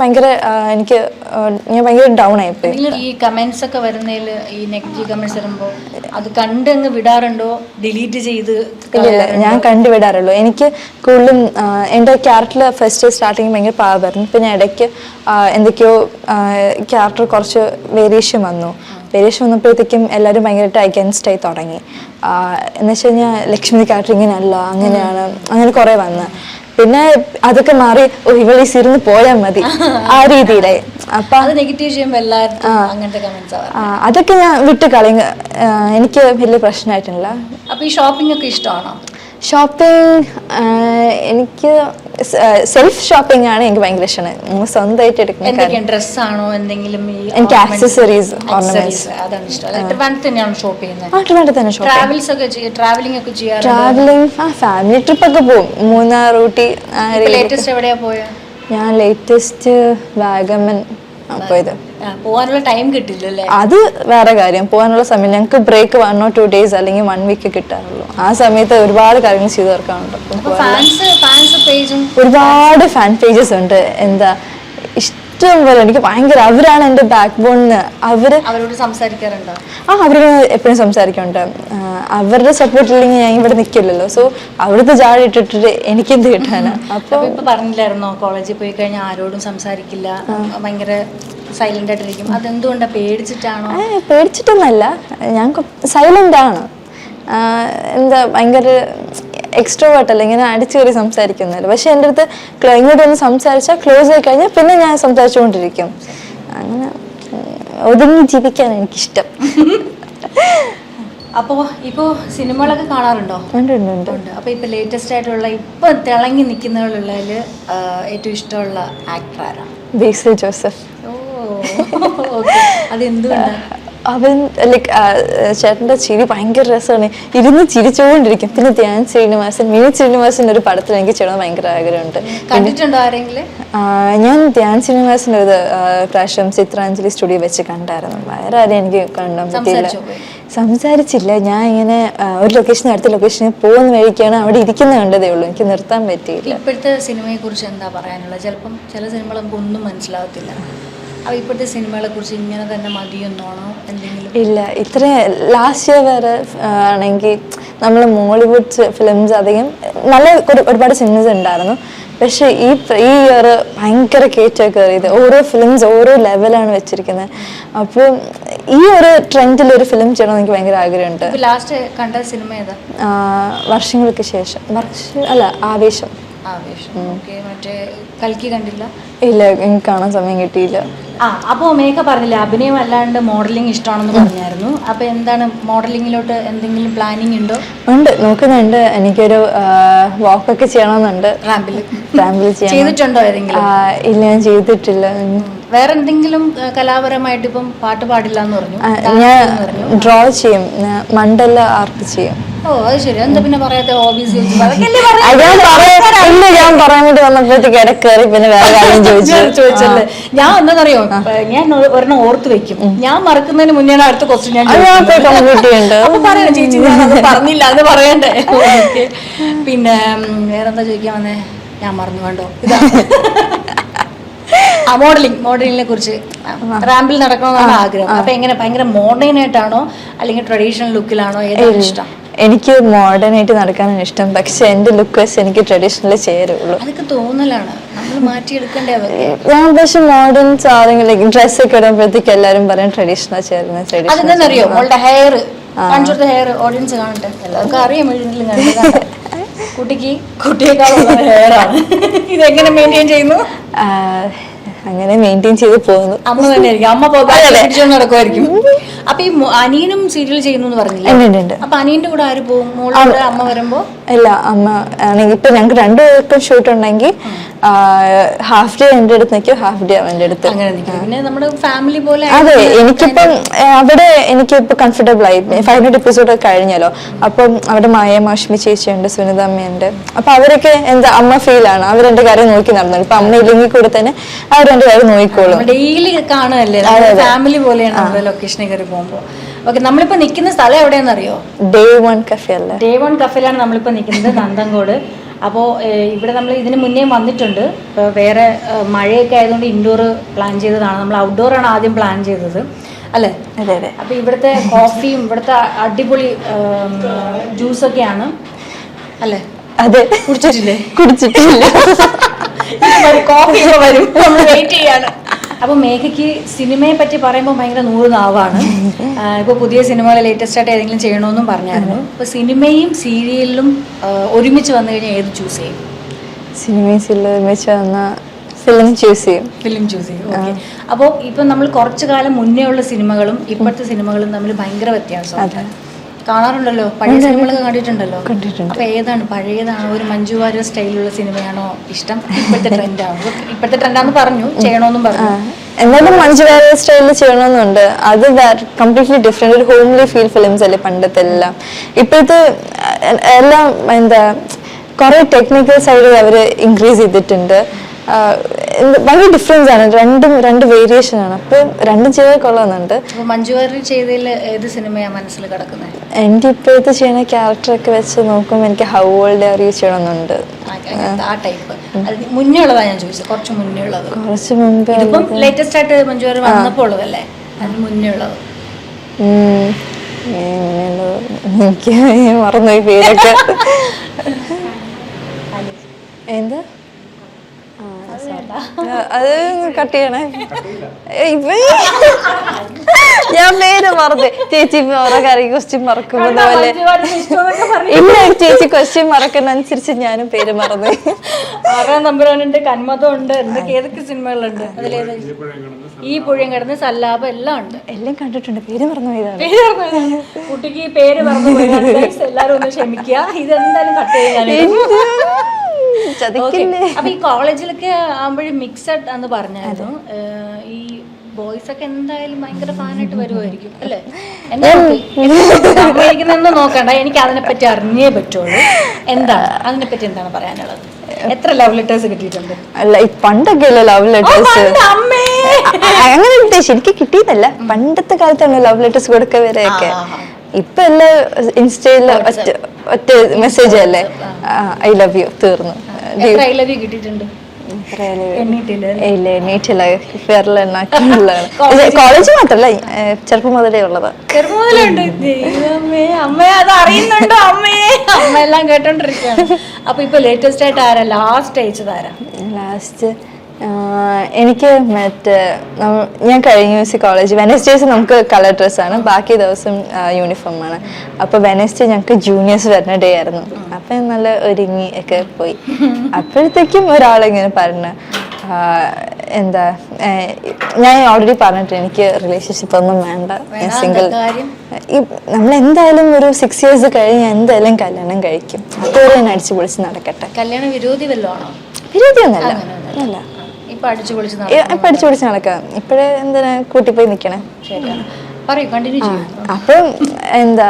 ഞാൻ ഭയങ്കര ഡൗൺ ആയിപ്പോയി. ഈ കമന്റ്സ് ഒക്കെ വരുന്നതിൽ, ഈ നെഗറ്റീവ് കമന്റ്സ് വരുമ്പോൾ അത് കണ്ടങ്ങ് വിടാറുണ്ടോ, ഡിലീറ്റ് ചെയ്ത്? ഇല്ല, ഞാൻ കണ്ടുവിടാറുള്ളൂ. എനിക്ക് കൂടുതലും എൻ്റെ ക്യാരക്ടർ ഫസ്റ്റ് സ്റ്റാർട്ടിങ് ഭയങ്കര പാവമായിരുന്നു. പിന്നെ ഇടയ്ക്ക് എന്തൊക്കെയോ ക്യാരക്ടർ കുറച്ച് വേരിയേഷൻ വന്നപ്പോഴത്തേക്കും എല്ലാവരും ഭയങ്കരമായിട്ട് അഗൈൻസ്റ്റ് ആയി തുടങ്ങി. എന്ന് വെച്ച് കഴിഞ്ഞാൽ ലക്ഷ്മി ക്യാരക്ടർ ഇങ്ങനെയല്ല, അങ്ങനെ കുറേ വന്ന്. പിന്നെ അതൊക്കെ മാറി ഇവളീസ് ഇരുന്ന് പോയാൽ മതി ആ രീതിയിലായി. അപ്പൊ അത് നെഗറ്റീവ് ചെയ്യുമ്പോൾ എല്ലാവർക്കും അങ്ങനത്തെ കമന്റ്സ് ആവാം. അതൊക്കെ ഞാൻ വിട്ട് കളയും. എനിക്ക് വലിയ പ്രശ്നമായിട്ടില്ല. അപ്പൊ ഈ ഷോപ്പിംഗ് ഒക്കെ ഇഷ്ടമാണോ? ഷോപ്പിംഗ് എനിക്ക് സെൽഫ് ഷോപ്പിംഗ് ആണ് എനിക്ക് ഭയങ്കര ഇഷ്ടമാണ്. സ്വന്തമായിട്ട് എടുക്കുന്ന ഡ്രസ്സാണോ എന്തെങ്കിലും? എനിക്ക് ആക്സസറീസ്, ഓർണമെന്റ്സ് അതാണ് ഇഷ്ടം. ട്രിവാൻഡ്രത്ത് തന്നെയാണ് ഷോപ്പ് ചെയ്യുന്നത്? ട്രിവാൻഡ്രത്ത് തന്നെ ഷോപ്പ്. ട്രാവലിംഗ് ഒക്കെ ചെയ്യാറുണ്ട്? ട്രാവലിംഗ് ഫാമിലി ട്രിപ്പ് ഒക്കെ പോകും. മൂന്നാർ, ഊട്ടി. ലേറ്റസ്റ്റ് എവിടെയാ പോയത്? ഞാൻ ലേറ്റസ്റ്റ് വാഗമൺ പോയത്. പോകാനുള്ള ടൈം കിട്ടില്ലല്ലേ? അത് വേറെ കാര്യം. പോകാനുള്ള സമയം ഞങ്ങൾക്ക് ബ്രേക്ക് 1 or 2 days അല്ലെങ്കിൽ 1 week കിട്ടാറുള്ളൂ. ആ സമയത്ത് ഒരുപാട് കാര്യങ്ങൾ ചെയ്തു തീർക്കാറുണ്ട്. ഒരുപാട് ഫാൻ പേജസ് ഉണ്ട്. എന്താ ഇഷ്ടം പോലെ. എനിക്ക് ഭയങ്കര അവരാണ് എൻ്റെ ബാക്ക് ബോണിന്. അവരോട് സംസാരിക്കാറുണ്ടോ? അവരോട് എപ്പോഴും സംസാരിക്കുന്നുണ്ട്. അവരുടെ സപ്പോർട്ട് ഇല്ലെങ്കിൽ ഞാൻ ഇവിടെ നിൽക്കില്ലല്ലോ. സോ അവിടുത്തെ ജാടി ഇട്ടിട്ട് എനിക്കെന്ത് കിട്ടാനാ? അപ്പൊ ഇപ്പൊ പറഞ്ഞില്ലായിരുന്നോ കോളേജിൽ പോയി കഴിഞ്ഞാൽ ആരോടും സംസാരിക്കില്ല, ഭയങ്കര സൈലന്റ് ആയിട്ടിരിക്കും. അതെന്തുകൊണ്ടാ? പേടിച്ചിട്ടാണോ? പേടിച്ചിട്ടൊന്നല്ല, ഞാൻ സൈലന്റ് ആണ്. എന്താ ഭയങ്കര എക്സ്ട്രോവേർട്ട് അല്ല, ഇങ്ങനെ അടിച്ചു കയറി സംസാരിക്കുന്നതല്ല. പക്ഷെ എൻ്റെ അടുത്ത് ഇങ്ങോട്ട് ഒന്ന് സംസാരിച്ചാൽ ക്ലോസ് ആയി കഴിഞ്ഞാൽ പിന്നെ ഞാൻ സംസാരിച്ചുകൊണ്ടിരിക്കും. അങ്ങനെ ഒതുങ്ങി ജീവിക്കാൻ എനിക്കിഷ്ടം. അപ്പോ ഇപ്പോ സിനിമകളൊക്കെ കാണാറുണ്ടോ? ഉണ്ട്. അപ്പൊ ഇപ്പൊ ലേറ്റസ്റ്റ് ആയിട്ടുള്ള ഇപ്പൊ തിളങ്ങി നിൽക്കുന്നതിലുള്ളതിൽ ഏറ്റവും ഇഷ്ടമുള്ള ആക്ടർ ആരാണ്? ബേസിൽ ജോസഫ്. അതെന്തുകൊണ്ടാണ്? അവൻ ലൈക്ക് ചേട്ടൻ്റെ ചിരി ഭയങ്കര രസമാണ്. ഇരുന്ന് ചിരിച്ചുകൊണ്ടിരിക്കും. പിന്നെ ധ്യാൻ ശ്രീനിവാസൻ, മിനി ശ്രീനിവാസൻ്റെ ഒരു പടത്തിൽ എനിക്ക് ചെയ്യണമെന്ന് ഭയങ്കര ആഗ്രഹമുണ്ട്. കണ്ടിട്ടുണ്ടോ ആരെങ്കിലും? ഞാൻ ധ്യാൻ ശ്രീനിവാസൻ്റെ ഒരു പ്രാവശ്യം ചിത്രാഞ്ജലി സ്റ്റുഡിയോ വെച്ച് കണ്ടായിരുന്നു. വേറെ ആരെയും എനിക്ക് കാണാൻ പറ്റിയില്ല. സംസാരിച്ചില്ല. ഞാൻ ഇങ്ങനെ ഒരു ലൊക്കേഷൻ അടുത്ത ലൊക്കേഷനിൽ പോകുന്ന വഴിക്കാണ് അവിടെ ഇരിക്കുന്ന കണ്ടതേ ഉള്ളൂ. എനിക്ക് നിർത്താൻ പറ്റിയില്ല. ഇപ്പോഴത്തെ സിനിമയെ കുറിച്ച് എന്താ പറയാനുള്ളത്? ചിലപ്പം ചില സിനിമകൾ നമുക്ക് ഒന്നും മനസ്സിലാവത്തില്ല. അപ്പോൾ ഇപ്പോഴത്തെ സിനിമകളെ കുറിച്ച് ഇങ്ങനെ തന്നെ മതിയെന്നാണോ എന്തെങ്കിലും? ഇല്ല, ഇത്രയും ലാസ്റ്റ് ഇയർ വരെ ആണെങ്കിൽ നമ്മൾ മോളിവുഡ് ഫിലിംസ് അധികം നല്ല ഒരുപാട് സിനിമസ് ഉണ്ടായിരുന്നു. പക്ഷെ ഈ ഇയർ ഭയങ്കര കയറ്റം കയറിയത്. ഓരോ ഫിലിംസ് ഓരോ ലെവലാണ് വെച്ചിരിക്കുന്നത്. അപ്പോൾ ഈ ഒരു ട്രെൻഡിൽ ഒരു ഫിലിം ചെയ്യണമെന്ന് എനിക്ക് ഭയങ്കര ആഗ്രഹമുണ്ട്. ലാസ്റ്റ് കണ്ട സിനിമ ഏതാ? വർഷങ്ങൾക്ക് ശേഷം. ആവേശം. മറ്റേ കൽക്കി കണ്ടില്ല? ഇല്ല, എനിക്ക് കാണാൻ സമയം കിട്ടിയില്ല. അപ്പോൾ മേഘ പറഞ്ഞില്ല അഭിനയം അല്ലാണ്ട് മോഡലിംഗ് ഇഷ്ടമാണെന്ന് പറഞ്ഞായിരുന്നു. അപ്പോൾ എന്താണ് മോഡലിങ്ങിലോട്ട് എന്തെങ്കിലും പ്ലാനിങ് ഉണ്ടോ? ഉണ്ട്, നോക്കുന്നുണ്ട്. എനിക്കൊരു വാക്കൊക്കെ ചെയ്യണമെന്നുണ്ട്. റാമ്പിൽ ചെയ്തിട്ടുണ്ടോ ഏതെങ്കിലും? ഇല്ല, ഞാൻ ചെയ്തിട്ടില്ല. വേറെ എന്തെങ്കിലും കലാപരമായിട്ട്? ഇപ്പം പാട്ട് പാടില്ല എന്ന് പറഞ്ഞു. ഞാൻ ഡ്രോ ചെയ്യും, മണ്ഡല ആർട്ട് ചെയ്യും. ഓ, അത് ശരി. എന്താ പിന്നെ പറയാത്ത ഹോബീസ്? ഞാൻ പറയാൻ വേണ്ടി വന്നപ്പോഴത്തേക്ക് ഇടക്കേറി പിന്നെ വേറെ കാര്യം ചോദിച്ചല്ലേ. ഞാൻ എന്താണെന്നറിയോ, ഞാൻ ഒരെണ്ണം ഓർത്ത് വെക്കും. ഞാൻ മറക്കുന്നതിന് മുന്നേ അടുത്ത ക്വസ്റ്റ്യൻ ഞാൻ പറയണം. ചേച്ചി ഞാനത് പറഞ്ഞില്ല എന്ന് പറയണ്ടേ? പിന്നെ വേറെന്താ ചോദിക്കാൻ വന്നേ? ഞാൻ മറന്നു. കണ്ടോ? മോഡലിങ്ങിനെ കുറിച്ച് റാമ്പിൽ നടക്കണമെന്നാണ് ആഗ്രഹം. അപ്പൊ എങ്ങനെ ഭയങ്കര മോഡേൺ ആയിട്ടാണോ അല്ലെങ്കിൽ ട്രഡീഷണൽ ലുക്കിലാണോ? ഏതാണ് ഇഷ്ടം? എനിക്ക് മോഡേൺ ആയിട്ട് നടക്കാനാണ് ഇഷ്ടം. പക്ഷെ എന്റെ ലുക്ക് വെച്ച് എനിക്ക് ട്രഡീഷണൽ ചേരുള്ളൂ. അതൊക്കെ തോന്നലാണ്, നമ്മൾ മാറ്റിയെടുക്കണ്ടേ? ഞാൻ പക്ഷെ മോഡേൺ സാധനങ്ങൾ ഡ്രസ് ഒക്കെ ഇടുമ്പോഴത്തേക്ക് എല്ലാരും പറയും ട്രഡീഷണൽ ചേരുന്നത്. അതെന്താണെന്നറിയോ? മോളുടെ ഹെയർ കാണിച്ചോടുത്ത ഹെയർ ഓഡിയൻസ് കാണട്ടെ. എല്ലാവർക്കും അറിയാം, എഴുതിലും കണ്ടു. കുട്ടിയേക്കാളുള്ള ഹെയർ ആണ്. ഇതെങ്ങനെ മെയിൻറ്റെയിൻ ചെയ്യുന്നു? അങ്ങനെ മെയിൻറ്റെയിൻ ചെയ്ത് പോകുന്നു. അമ്മ തന്നെയായിരിക്കും. അമ്മ പോകാൻ നടക്കുമായിരിക്കും. അപ്പൊ ഈ അനിയനും സീരിയൽ ചെയ്യുന്നു എന്ന് പറഞ്ഞില്ലേ? അപ്പൊ അനിയന്റെ കൂടെ ആര് പോകും? മോളുടെ അമ്മ വരുമ്പോ? ഇല്ല, അമ്മ ആണെങ്കിൽ ഇപ്പൊ ഞങ്ങൾക്ക് രണ്ടുപേർക്കും ഷൂട്ട് ഉണ്ടെങ്കിൽ ഹാഫ് ഡേ എന്റെ അടുത്ത് നിൽക്കും, ഹാഫ് ഡേ അവന്റെ അടുത്ത്. പിന്നെ നമ്മുടെ ഫാമിലി പോലെ. അതെ, എനിക്കിപ്പം അവിടെ എനിക്കിപ്പോ കംഫർട്ടബിൾ ആയി. 500 എപ്പിസോഡ് കഴിഞ്ഞല്ലോ. അപ്പം അവിടെ മായ മാഷ്മി ചേച്ചിയുണ്ട്, സുനിത അമ്മയുണ്ട്. അപ്പൊ അവരൊക്കെ എന്താ അമ്മ ഫീലാണ്. അവരെന്റെ കാര്യം നോക്കി നടന്നു. ഇപ്പൊ അമ്മ ഇല്ലെങ്കിൽ കൂടെ തന്നെ അവരെന്റെ കാര്യം നോക്കിക്കോളും. ഡെയിലി കാണുകയല്ലേ, ഫാമിലി പോലെയാണ് ലൊക്കേഷനിൽ കയറി പോകുമ്പോ. ഓക്കെ, നമ്മളിപ്പോ നിൽക്കുന്ന സ്ഥലം എവിടെയാണെന്നറിയോ? Day 1 കഫേ അല്ലേ? Day 1 കഫേയിലാണ് നമ്മളിപ്പോ നിൽക്കുന്നത്, നന്ദൻകോട്. അപ്പോൾ ഇവിടെ നമ്മൾ ഇതിന് മുന്നേ വന്നിട്ടുണ്ട്. ഇപ്പോൾ വേറെ മഴയൊക്കെ ആയതുകൊണ്ട് ഇൻഡോർ പ്ലാൻ ചെയ്തതാണ്. നമ്മൾ ഔട്ട്ഡോറാണ് ആദ്യം പ്ലാൻ ചെയ്തത് അല്ലേ? അതെ അതെ. അപ്പോൾ ഇവിടുത്തെ കോഫിയും ഇവിടുത്തെ അടിപൊളി ജ്യൂസൊക്കെയാണ് അല്ലേ? അതെ. കുടിച്ചിട്ടില്ലേ? കുടിച്ചിട്ടില്ല. കോഫി വരും, നമ്മൾ വെയിറ്റ് ചെയ്യാണ്. അപ്പോൾ മേഘയ്ക്ക് സിനിമയെ പറ്റി പറയുമ്പോൾ ഭയങ്കര 100 നാവാണ്. ഇപ്പോൾ പുതിയ സിനിമകൾ ലേറ്റസ്റ്റ് ആയിട്ട് ഏതെങ്കിലും ചെയ്യണമെന്നും പറഞ്ഞായിരുന്നു. അപ്പോൾ സിനിമയും സീരിയലിലും ഒരുമിച്ച് വന്നു കഴിഞ്ഞാൽ ഏത് ചൂസ് ചെയ്യും? സിനിമയിൽ വെച്ച് വന്ന ഫിലിം ചൂസ് ചെയ്യും. ഓക്കെ. അപ്പോൾ ഇപ്പം നമ്മൾ കുറച്ചു കാലം മുന്നേ ഉള്ള സിനിമകളും ഇപ്പോഴത്തെ സിനിമകളും തമ്മിൽ ഭയങ്കര വ്യത്യാസമാണ്. കാണാറുണ്ടല്ലോ, പഴയ സിനിമകളൊക്കെ കണ്ടിട്ടുണ്ടല്ലോ. അപ്പൊ ഏതാണ് പഴയതാണോ, ഒരു മഞ്ജു വാര്യർ സ്റ്റൈലുള്ള സിനിമയാണോ ഇഷ്ടം, ഇപ്പോഴത്തെ ട്രെൻഡാണോ? ഇപ്പോഴത്തെ ട്രെൻഡാന്ന് പറഞ്ഞു, ചെയ്യണമെന്നും പറഞ്ഞു. എന്നാലും മഞ്ജു വാര്യർ സ്റ്റൈലിൽ ചെയ്യണമെന്നുണ്ട്. അത് കംപ്ലീറ്റ്ലി ഡിഫറെന്റ്, ഒരു ഹോംലി ഫീൽ ഫിലിംസ് അല്ലേ പണ്ടത്തെ എല്ലാം. ഇപ്പോഴത്തെ എല്ലാം എന്താ കുറെ ടെക്നിക്കൽ സൈഡ് അവര് ഇൻക്രീസ് ചെയ്തിട്ടുണ്ട്. ഭയങ്കര ഡിഫറൻസ് ആണ്, രണ്ട് വേരിയേഷൻ ആണ്. അപ്പൊ രണ്ടും ചെയ്താൽ കൊള്ളുന്നുണ്ട്. മഞ്ജു വാര്യർ ചെയ്തതിൽ ഏത് സിനിമയാണ് മനസ്സിൽ കിടക്കുന്നത്? എൻ്റെ ഇപ്പോഴത്തെ ചെയ്യുന്ന ക്യാരക്ടറൊക്കെ വെച്ച് നോക്കുമ്പോൾ എനിക്ക് ഹൗ ഓൾഡ് ആർ യു ചെയ്യണമെന്നുണ്ട്. ആ ടൈപ്പ് മുന്നേ ഉള്ളതാ ഞാൻ ചോദിച്ചത്, കുറച്ച് മുന്നേ ഉള്ളത്. കുറച്ച് മുമ്പ് ഇതിപ്പം ലേറ്റസ്റ്റ് ആയിട്ട് മഞ്ജു വാര്യർ വന്നപ്പോൾ ഉള്ളതല്ലേ, അതിന് മുന്നേ ഉള്ളത്. എനിക്ക് മറന്നുപോയി പേരൊക്കെ. എന്താ അത് കട്ട് ചെയ്യണേ. ഞാൻ പേര് മറന്നു. ചേച്ചി ഓരോ കാര്യം ക്വസ്റ്റ്യൻ മറക്കുമ്പോ പോലെ ഇല്ല, ചേച്ചി ക്വസ്റ്റ്യൻ മറക്കുന്ന അനുസരിച്ച് ഞാനും പേര് മറന്നു. ആറാം തമ്പുരാനുണ്ട്, കന്മതം ഉണ്ട്, ഏതൊക്കെ സിനിമകളുണ്ട് അതിലേത്? ഈ പുഴയും കിടന്ന് സല്ലാപം എല്ലാം ഉണ്ട്. എല്ലാം കണ്ടിട്ടുണ്ട്, പേര് മറന്നു പോയതാണ്. കുട്ടിക്ക് പേര് മറന്നു പോയതാണ്. എല്ലാരും ഒന്ന് ക്ഷമിക്കുക, ഇതെന്തായാലും കട്ട് ചെയ്യാൻ. അപ്പൊ ഈ കോളേജിലൊക്കെ ആകുമ്പോഴും മിക്സഡ് എന്ന് പറഞ്ഞായിരുന്നു. ഈ ബോയ്സ് ഒക്കെ എന്തായാലും ഭയങ്കര ഫാനായിട്ട് വരുമായിരിക്കും അല്ലേ? എന്താ നോക്കണ്ട, എനിക്ക് അതിനെപ്പറ്റി അറിഞ്ഞേ പറ്റുള്ളൂ. എന്താണ് അതിനെപ്പറ്റി എന്താണ് പറയാനുള്ളത്? എത്ര ലവ് ലെറ്റേഴ്സ് കിട്ടിയിട്ടുണ്ട്? അല്ല, ഈ പണ്ടൊക്കെ ലവ് ലെറ്റേഴ്സ് അങ്ങനെ ഉദ്ദേശിച്ചു എനിക്ക് കിട്ടിയതല്ല. പണ്ടത്തെ കാലത്താണ് ലവ് ലെറ്റേഴ്സ് കൊടുക്കവരെയൊക്കെ. ഇപ്പൊ എല്ലാം ഇൻസ്റ്റയില് ഒറ്റ മെസ്സേജ് അല്ലേ, ഐ ലവ് യു, തീർന്നു. കോളേജ് മാത്രല്ല, ചെറുപ്പം മുതലേ ഉള്ളതാ. അമ്മയെല്ലാം കേട്ടോണ്ടിരിക്കുകയാണ്. അപ്പൊ ഇപ്പൊ ലേറ്റസ്റ്റ് ആയിട്ട് ആരാ ലാസ്റ്റ് അയച്ചതാരാ? ലാസ്റ്റ് എനിക്ക് മറ്റേ ഞാൻ കഴിഞ്ഞ ദിവസം കോളേജ് വെനസ്ഡേസ് നമുക്ക് കളർ ഡ്രസ്സാണ്, ബാക്കി ദിവസം യൂണിഫോമാണ്. അപ്പോൾ വെനസ്ഡേ ഞങ്ങൾക്ക് ജൂനിയേഴ്സ് വരുന്ന ഡേ ആയിരുന്നു. അപ്പം നല്ല ഒരുങ്ങി ഒക്കെ പോയി. അപ്പോഴത്തേക്കും ഒരാളിങ്ങനെ പറഞ്ഞു, എന്താ ഞാൻ ഓൾറെഡി പറഞ്ഞിട്ട് എനിക്ക് റിലേഷൻഷിപ്പ് ഒന്നും വേണ്ട, സിംഗിൾ. നമ്മളെന്തായാലും ഒരു 6 years കഴിഞ്ഞ് എന്തായാലും കല്യാണം കഴിക്കും, അതുവരെ ഞാൻ അടിച്ചു പൊളിച്ച് നടക്കട്ടെ. കല്യാണ വിരോധി വല്ലതാണോ? വിരോധിയൊന്നല്ല, അല്ല. ഇപ്പൊ അടിച്ചു പൊളിച്ച് നടക്കാം. ഇപ്പഴേ എന്തിനാ കൂട്ടിപ്പോയി നിക്കണേ? അപ്പം എന്താ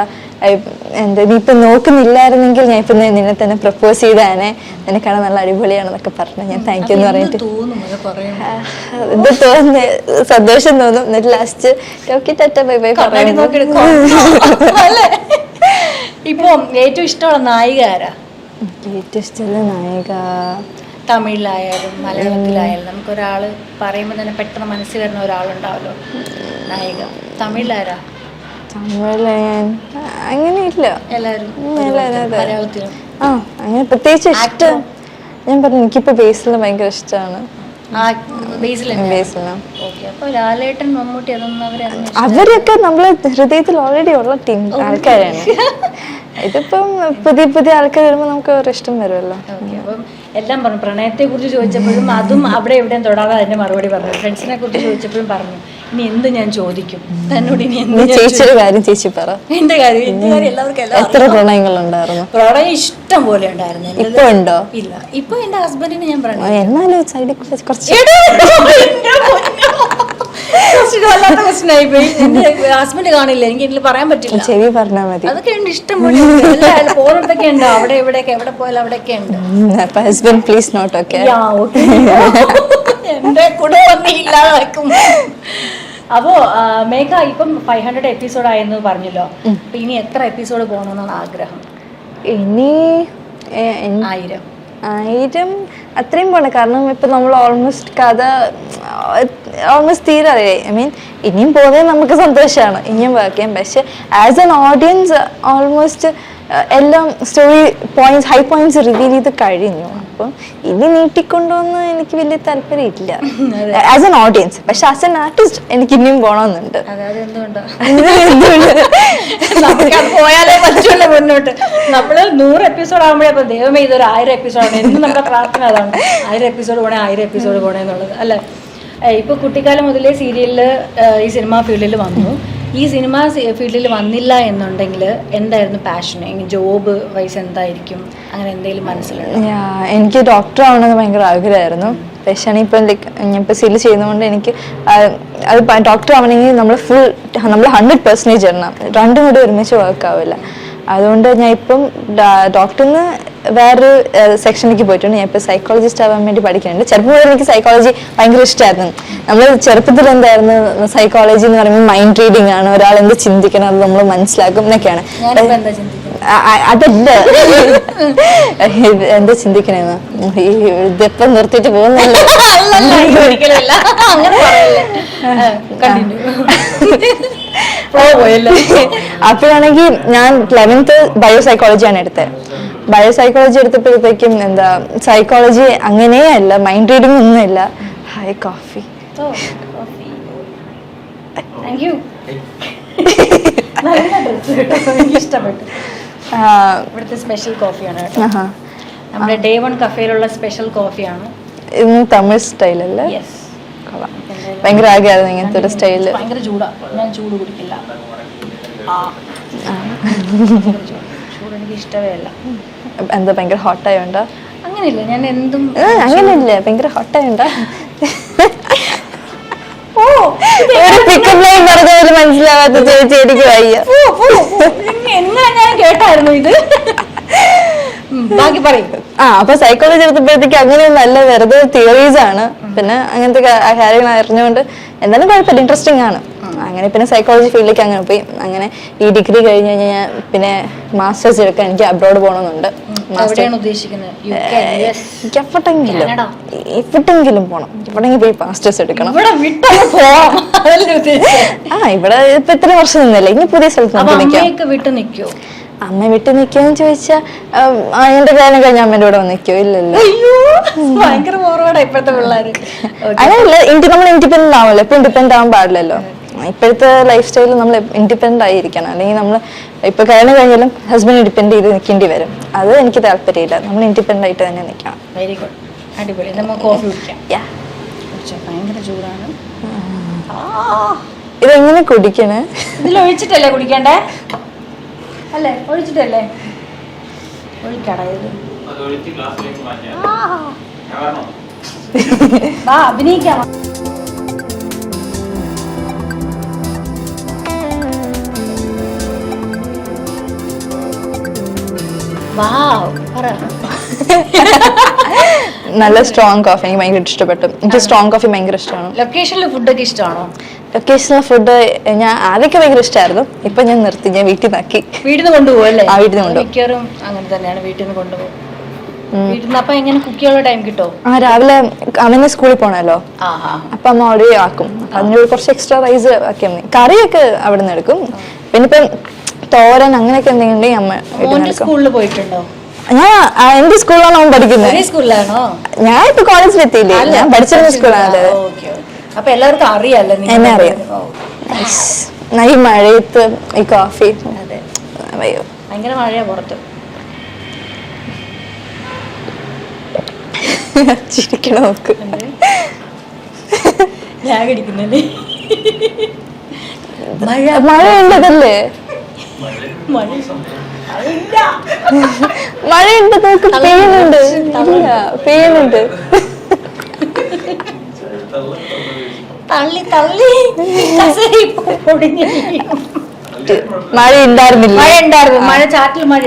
നീ ഇപ്പൊ നോക്കുന്നില്ലായിരുന്നെങ്കിൽ ഞാൻ ഇപ്പൊ നിന്നെ തന്നെ പ്രപ്പോസ് ചെയ്താനെ, നിനക്കാണ് നല്ല അടിപൊളിയാണെന്നൊക്കെ പറഞ്ഞു. ഞാൻ താങ്ക് യു എന്ന് പറഞ്ഞിട്ട് ഇത് തോന്നുന്നു, സന്തോഷം തോന്നും. എന്നിട്ട് last okay Tata bye bye പറയുന്നു. ഇപ്പൊ ഏറ്റവും ഇഷ്ടമുള്ള നായിക ആരാ? ഏറ്റവും ഇഷ്ടമുള്ള നായിക തമിഴിലായാലും മലയാളത്തിലായാലും നമുക്കൊരാള് പറയുമ്പോൾ തന്നെ പെട്ടെന്ന് മനസ്സിൽ വരുന്ന ഒരാളുണ്ടാവല്ലോ നായിക. തമിഴിലാരാ? തമിഴില് അങ്ങനെ ഇല്ല, എല്ലാരും മലയാളത്തിലും അങ്ങനെ പ്രത്യേകിച്ച് ഇഷ്ടം. ഞാൻ പറഞ്ഞു എനിക്കിപ്പോ ബേസിൽ ഭയങ്കര ഇഷ്ടമാണ്. അവരൊക്കെ നമ്മളെ ഹൃദയത്തിൽ ഓൾറെഡി ഉള്ള ടീം ആൾക്കാരാണ്. ഇതിപ്പം പുതിയ ആൾക്കാർ വരുമ്പോ നമുക്ക് ഇഷ്ടം വരുമല്ലോ. എല്ലാം പറഞ്ഞു. പ്രണയത്തെ കുറിച്ച് ചോദിച്ചപ്പോഴും അതും അവിടെ എവിടെയും തൊടാതെ അതിന്റെ മറുപടി പറഞ്ഞു. ഫ്രണ്ട്സിനെ കുറിച്ച് ചോദിച്ചപ്പോഴും പറഞ്ഞു ഇനി എന്ത് ഞാൻ ചോദിക്കും തന്നോട്, ഇനി ചേച്ചിയുടെ കാര്യം ചേച്ചി പറ. എന്റെ കാര്യം എല്ലാവർക്കും എത്ര പ്രണയങ്ങളുണ്ടായിരുന്നു? പ്രണയം ഇഷ്ടം പോലെ ഉണ്ടായിരുന്നു. ഇപ്പൊ ഉണ്ടോ? ഇല്ല, ഇപ്പൊ എന്റെ ഹസ്ബൻഡിന് ഞാൻ പറഞ്ഞു. എന്നാലും സൈഡിൽ കുറച്ച് വല്ലാത്ത പ്രശ്നമായി പോയി. എന്റെ ഹസ്ബൻഡ് കാണില്ല, എനിക്ക് ഇതിൽ പറയാൻ പറ്റില്ല. ചെവി പറഞ്ഞാൽ മതി. അതൊക്കെ ഉണ്ട്, ഇഷ്ടം പോലെ പോകുന്നതൊക്കെ ഉണ്ട്. അവിടെ എവിടെയൊക്കെ എവിടെ പോയാലും അവിടെയൊക്കെ ഉണ്ട്. Husband please note. ഓക്കെ, എന്റെ കൂടെ വന്നില്ലാതാക്കും. അപ്പോ മേഘ ഇപ്പം 500 എപ്പിസോഡ് ആയെന്ന് പറഞ്ഞല്ലോ. അപ്പൊ ഇനി എത്ര എപ്പിസോഡ് പോകണമെന്നാണ് ആഗ്രഹം? ഇനി 1000 അത്രയും പോണം. കാരണം ഇപ്പൊ നമ്മൾ ഓൾമോസ്റ്റ് കഥ തീരാറേ. ഐ മീൻ ഇനിയും പോകുന്നത് നമുക്ക് സന്തോഷമാണ്, ഇനിയും വർക്ക് ചെയ്യാം. പക്ഷെ ആസ് എൻ ഓഡിയൻസ് ഓൾമോസ്റ്റ് എല്ലാം story points high points reveal ചെയ്ത് കഴിഞ്ഞു. അപ്പം ഇനി നീട്ടിക്കൊണ്ടോന്ന് എനിക്ക് വലിയ താല്പര്യമില്ല ആസ് എൻ ഓഡിയൻസ്. പക്ഷെ ആസ് എൻ ആർട്ടിസ്റ്റ് എനിക്ക് ഇനിയും പോകണമെന്നുണ്ട്. പോയാലേ പറ്റുള്ളൂ മുന്നോട്ട്. നമ്മള് 100 എപ്പിസോഡ് ആകുമ്പോഴേ അപ്പൊ ദൈവമേ ഇതൊരു 1000 എപ്പിസോഡാണ്. എന്നും നമ്മുടെ പ്രാർത്ഥന അതാണ്, 1000 എപ്പിസോഡ് പോണേ 1000 എപ്പിസോഡ് പോണേ എന്നുള്ളത് അല്ലെ. ഇപ്പൊ കുട്ടിക്കാലം മുതലേ സീരിയലില് ഈ സിനിമാ ഫീൽഡിൽ വന്നു. ഈ സിനിമാ ഫീൽഡിൽ വന്നില്ല എന്നുണ്ടെങ്കിൽ എന്തായിരുന്നു പാഷൻ? ജോബ് വൈസ് എന്തായിരിക്കും? അങ്ങനെ എന്തെങ്കിലും മനസ്സിലുണ്ടോ? എനിക്ക് ഡോക്ടർ ആവണമെന്ന് ഭയങ്കര ആഗ്രഹമായിരുന്നു. പക്ഷേ ഇപ്പം ഞാനിപ്പോൾ സില് ചെയ്യുന്നതുകൊണ്ട് എനിക്ക് അത് ഡോക്ടർ ആവണമെങ്കിൽ നമ്മൾ 100% ഇടണം. രണ്ടും കൂടി ഒരുമിച്ച് വർക്ക് ആവില്ല. അതുകൊണ്ട് ഞാൻ ഇപ്പം ഡോക്ടറിന് വേറൊരു സെക്ഷനിലേക്ക് പോയിട്ടുണ്ട്. ഞാൻ ഇപ്പോൾ സൈക്കോളജിസ്റ്റ് ആവാൻ വേണ്ടി പഠിക്കുന്നുണ്ട്. ചെറുപ്പം മുതൽ എനിക്ക് സൈക്കോളജി ഭയങ്കര ഇഷ്ടമായിരുന്നു. നമ്മൾ ചെറുപ്പത്തിൽ എന്തായിരുന്നു, സൈക്കോളജി എന്ന് പറയുമ്പോൾ മൈൻഡ് റീഡിംഗ് ആണ്, ഒരാൾ എന്ത് ചിന്തിക്കണം അത് നമ്മൾ മനസ്സിലാക്കും എന്നൊക്കെയാണ്. അതല്ല എന്താ ചിന്തിക്കണേന്ന് ഇതിപ്പം നിർത്തിയിട്ട് പോകുന്നില്ല. അപ്പോഴാണെങ്കിൽ ഞാൻ 11th ബയോസൈക്കോളജിയാണ് എടുത്തത്. ബയോസൈക്കോളജി എടുത്തപ്പോഴത്തേക്കും എന്താ സൈക്കോളജി അങ്ങനെയല്ല, മൈൻഡ് റീഡിംഗ് ഒന്നുമില്ല. Hi coffee. ഇഷ്ടപ്പെട്ടു. ഇവിടുത്തെ സ്പെഷ്യൽ കോഫിയാണ് കേട്ടോ. നമ്മുടെ ഡേ 1 കഫേയിലുള്ള സ്പെഷ്യൽ കോഫിയാണ്. തമിഴ് സ്റ്റൈലല്ലേ? ഭയങ്കര ആഗ്രഹമായിരുന്നു ഇങ്ങനത്തെ ഒരു സ്റ്റൈല്. ഭയങ്കര ചൂടാ, ഞാൻ ചൂട് കുടിക്കില്ല. ചൂട് എനിക്ക് ഇഷ്ടമേ അല്ല. എന്താ ഭയങ്കര ഹോട്ടായോണ്ടാ? അങ്ങനെയില്ല, ഞാൻ എന്തും അങ്ങനെയല്ലേ, ഭയങ്കര ഹോട്ടായോണ്ടാ? മനസ്സിലാവാത്ത ചേച്ചി എനിക്ക് വയ്യ. എങ്ങനെ ഞാൻ കേട്ടായിരുന്നു ഇത്. ബാക്കി പറയും. അപ്പൊ സൈക്കോളജി എടുത്തപ്പോഴത്തേക്ക് അങ്ങനെയൊന്നും അല്ല, വെറുതെ തിയറീസ് ആണ്. പിന്നെ അങ്ങനത്തെ കാര്യങ്ങൾ അറിഞ്ഞുകൊണ്ട് എന്തായാലും കുഴപ്പമില്ല, ഇൻട്രസ്റ്റിംഗ് ആണ്. അങ്ങനെ പിന്നെ സൈക്കോളജി ഫീൽഡിലേക്ക് അങ്ങനെ പോയി. അങ്ങനെ ഈ ഡിഗ്രി കഴിഞ്ഞ് കഴിഞ്ഞാൽ പിന്നെ മാസ്റ്റേഴ്സ് എടുക്കാൻ എനിക്ക് അബ്രോഡ് പോകണമെന്നുണ്ട്. എവിടെങ്കിലും പോണം, എവിടെങ്കിലും പോയി മാസ്റ്റേഴ്സ് എടുക്കണം. ഇവിടെ ഇപ്പൊ ഇത്ര വർഷം നിന്നല്ലേ, ഇനി പുതിയ സ്ഥലത്ത് നിൽക്കും. അമ്മ വിട്ട് നിൽക്കുമെന്ന് ചോദിച്ചാൽ എന്റെ കാലം കഴിഞ്ഞ അമ്മേന്റെ കൂടെ വന്ന് നിൽക്കോ? ഇല്ലല്ലോ. അങ്ങനെയല്ല, നമ്മൾ ഇൻഡിപെൻഡന്റ് ആവുമല്ലോ. ഇപ്പൊ ഇൻഡിപെൻഡന്റ് ആവാൻ പാടില്ലല്ലോ. ഇപ്പോഴത്തെ ലൈഫ് സ്റ്റൈലിൽ നമ്മൾ ഇൻഡിപെൻഡന്റ് ആയിരിക്കണം. അല്ലെങ്കിൽ നമ്മൾ ഇപ്പൊ കല്യാണം കഴിഞ്ഞാലും ഹസ്ബൻഡ് ഡിപ്പെൻഡ് ചെയ്ത് നിൽക്കേണ്ടി വരും. അത് എനിക്ക് താല്പര്യമില്ല. നമ്മൾ ഇൻഡിപെൻഡന്റ് ആയിട്ട് തന്നെ നിൽക്കണം. വെരി ഗുഡ്, അടിപൊളി. നമുക്ക് കോഫി കുടിക്കാം. ഭയങ്കര ചൂടാണ്. ഇതെങ്ങനെ കുടിക്കണേ? ഇതിലൊഴിച്ചിട്ടല്ലേ കുടിക്കണ്ടേ? അല്ലേ, ഒഴിച്ചിട്ടല്ലേ? ഒഴിക്കട ഇത്. അഭിനയിക്കാം. നല്ല സ്ട്രോങ് കോഫി എനിക്ക് ഭയങ്കര ഇഷ്ടപ്പെട്ടു. എനിക്ക് സ്ട്രോങ് കോഫി ഭയങ്കര ഇഷ്ടമാണ്. ലൊക്കേഷനിലെ ഫുഡൊക്കെ ഇഷ്ടമാണോ? ലൊക്കേഷനിലെ ഫുഡ് ഞാൻ ആദ്യമൊക്കെ ഭയങ്കര ഇഷ്ടമായിരുന്നു. ഇപ്പൊ ഞാൻ നിർത്തി, ഞാൻ വീട്ടിൽ നിന്നാക്കി. വീട്ടിൽ നിന്ന് കൊണ്ടുപോകല്ലേ? ആ, വീട്ടിൽ നിന്ന് കൊണ്ടുപോകും. മിക്കവാറും അങ്ങനെ തന്നെയാണ്, വീട്ടിൽ നിന്ന് കൊണ്ടുപോകും. വീട്ടിൽ നിന്ന് അപ്പൊ എങ്ങനെ കുക്ക് ചെയ്യാനുള്ള ടൈം കിട്ടോ? രാവിലെ അവന് സ്കൂളിൽ പോണല്ലോ, അപ്പൊ അമ്മ ഓൾറെഡി ആക്കും. അതിനോട് കുറച്ച് എക്സ്ട്രാ റൈസ് ആക്കിയാൽ മതി. കറിയൊക്കെ അവിടെ നിന്ന് എടുക്കും. പിന്നെ ഇപ്പം തോരൻ അങ്ങനെയൊക്കെ എന്തെങ്കിലും അമ്മ സ്കൂളിൽ പോയിട്ടുണ്ടോ? ഞാൻ എന്റെ സ്കൂളിലാണ് അവൻ പഠിക്കുന്നത്. സ്കൂളിലാണോ? ഞാൻ ഇപ്പൊ കോളേജിൽ എത്തിയില്ലേ, ഞാൻ പഠിച്ചിരുന്ന സ്കൂളാണ്. അപ്പൊ എല്ലാവർക്കും അറിയാലോ, എന്നെ അറിയാം. ഈ മഴയത്ത് ഈ കോഫി. അതെ, ഭയങ്കര മഴയാ പുറത്ത്. ചിരിക്കണ നോക്ക്. ഞാൻ കടിക്കുന്നല്ലേ? മഴ ഉണ്ടതല്ലേ? മഴയുണ്ട് നോക്ക്, പെയ്യുന്നുണ്ട്. ഇല്ല, പെയ്യുന്നുണ്ട്. തള്ളി തള്ളി മഴ ഉണ്ടായിരുന്നില്ല. മഴ ഉണ്ടായിരുന്നു, മഴ ചാറ്റൽ മഴ.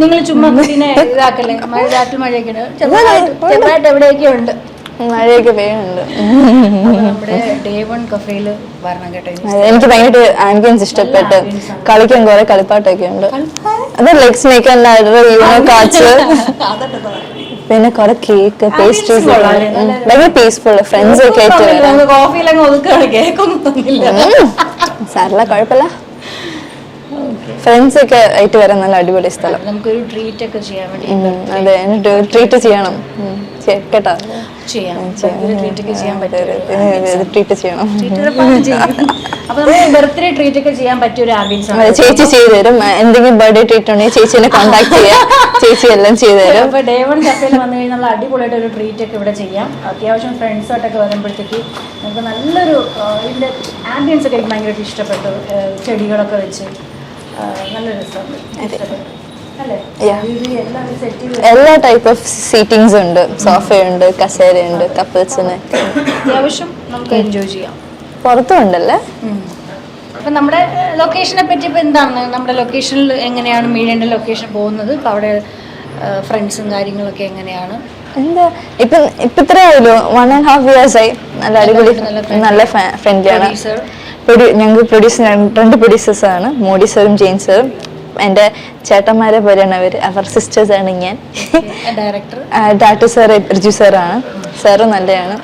നിങ്ങൾ ചുമ്മാ കുട്ടീനെ ഇതാക്കല്ലേ? മഴ ചാറ്റൽ മഴയൊക്കെ ചെറുതായിട്ട് എവിടെയൊക്കെ ഉണ്ട്, മഴയൊക്കെ പെയ്യുന്നുണ്ട്. നമ്മുടെ ഡേ 1 കഫേയില് വരണം കേട്ടോ. എനിക്ക് ഭയങ്കര ആംബിയൻസ് ഇഷ്ടപ്പെട്ട്. കളിക്കാൻ കുറെ കളിപ്പാട്ടൊക്കെ ഉണ്ട്. അത് leg snake and ladder, you know cards, പിന്നെ കുറെ കേക്ക്, പേസ്ട്രീസ്. ഭയങ്കര പീസ്ഫുൾ. ഫ്രണ്ട്സ് ഒക്കെ ആയിട്ട് കോഫിയിലങ്ങ് ഒതുക്കാണ്, കേക്കൊന്നും തന്നില്ല. സാറില്ല, കുഴപ്പമില്ല. ഫ്രണ്ട്സ് ഒക്കെ ആയിട്ട് വരാൻ നല്ല അടിപൊളി സ്ഥലം. നമുക്കൊരു ട്രീറ്റ് ഒക്കെ ചെയ്യാൻ വേണ്ടി അതെ, എന്നിട്ട് ട്രീറ്റ് ചെയ്യണം കേട്ടോ. ചെയ്യാം, ട്രീറ്റ് ഒക്കെ ചെയ്യാൻ പറ്റും. ട്രീറ്റ് ചെയ്യണം. അപ്പൊ നമുക്ക് ബർത്ത്ഡേ ട്രീറ്റ് ഒക്കെ ചെയ്യാൻ പറ്റിയ ഒരു ആംബിയൻസ് ആണ്. ചേച്ചി ചെയ്തു തരും. എന്തെങ്കിലും ബർത്ത്ഡേ ട്രീറ്റ് ഉണ്ടെങ്കിൽ ചേച്ചിനെ കോൺടാക്ട് ചെയ്യാം, ചേച്ചി എല്ലാം ചെയ്തു തരും. അപ്പൊ ഡേ 1 കഫേയിൽ വന്നു കഴിഞ്ഞാൽ നമ്മൾ അടിപൊളിയായിട്ട് ഒരു ട്രീറ്റ് ഒക്കെ ഇവിടെ ചെയ്യാം. അത്യാവശ്യം ഫ്രണ്ട്സായിട്ടൊക്കെ വരുമ്പോഴത്തേക്ക് നമുക്ക് നല്ലൊരു ഇതിന്റെ ആംബിയൻസ് ഒക്കെ എനിക്ക് ഭയങ്കരമായിട്ട് ഇഷ്ടപ്പെട്ടു. ചെടികളൊക്കെ വെച്ച് നല്ല രസമുണ്ട്, ഇഷ്ടപ്പെട്ടു. എല്ലാ ടൈപ്പ് ഓഫ് സീറ്റിംഗ്സ് ഉണ്ട്. സോഫയുണ്ട്, കസേരയുണ്ട്, കപ്പിൾസിന് അത്യാവശ്യം നമുക്ക് എൻജോയ് ചെയ്യാം. പുറത്തും ഉണ്ടല്ലേ. അപ്പം നമ്മുടെ ലൊക്കേഷനെ പറ്റി ഇപ്പം എന്താണ്, നമ്മുടെ ലൊക്കേഷനിൽ എങ്ങനെയാണ് മീഡിയൻ്റെ ലൊക്കേഷൻ പോകുന്നത്? ഇപ്പം അവിടെ ഫ്രണ്ട്സും കാര്യങ്ങളൊക്കെ എങ്ങനെയാണ്? എന്താ ഇപ്പം ഇത്ര ആയല്ലോ, 1.5 years ആയി. നല്ല അടിപൊളി, നല്ല ഫ്രണ്ട്ലിയാണ്. ഞങ്ങൾക്ക് പ്രൊഡ്യൂസർ 2 പ്രൊഡ്യൂസേഴ്സാണ്, മോഡി സാറും ജെയിൻ സാറും. എൻ്റെ ചേട്ടന്മാരെ പോലെയാണ് അവർ സിസ്റ്റേഴ്സാണ്. ഞാൻ ഡയറക്ടർ സാർ റിജു സാറാണ്. സാറ് നല്ലതാണ്.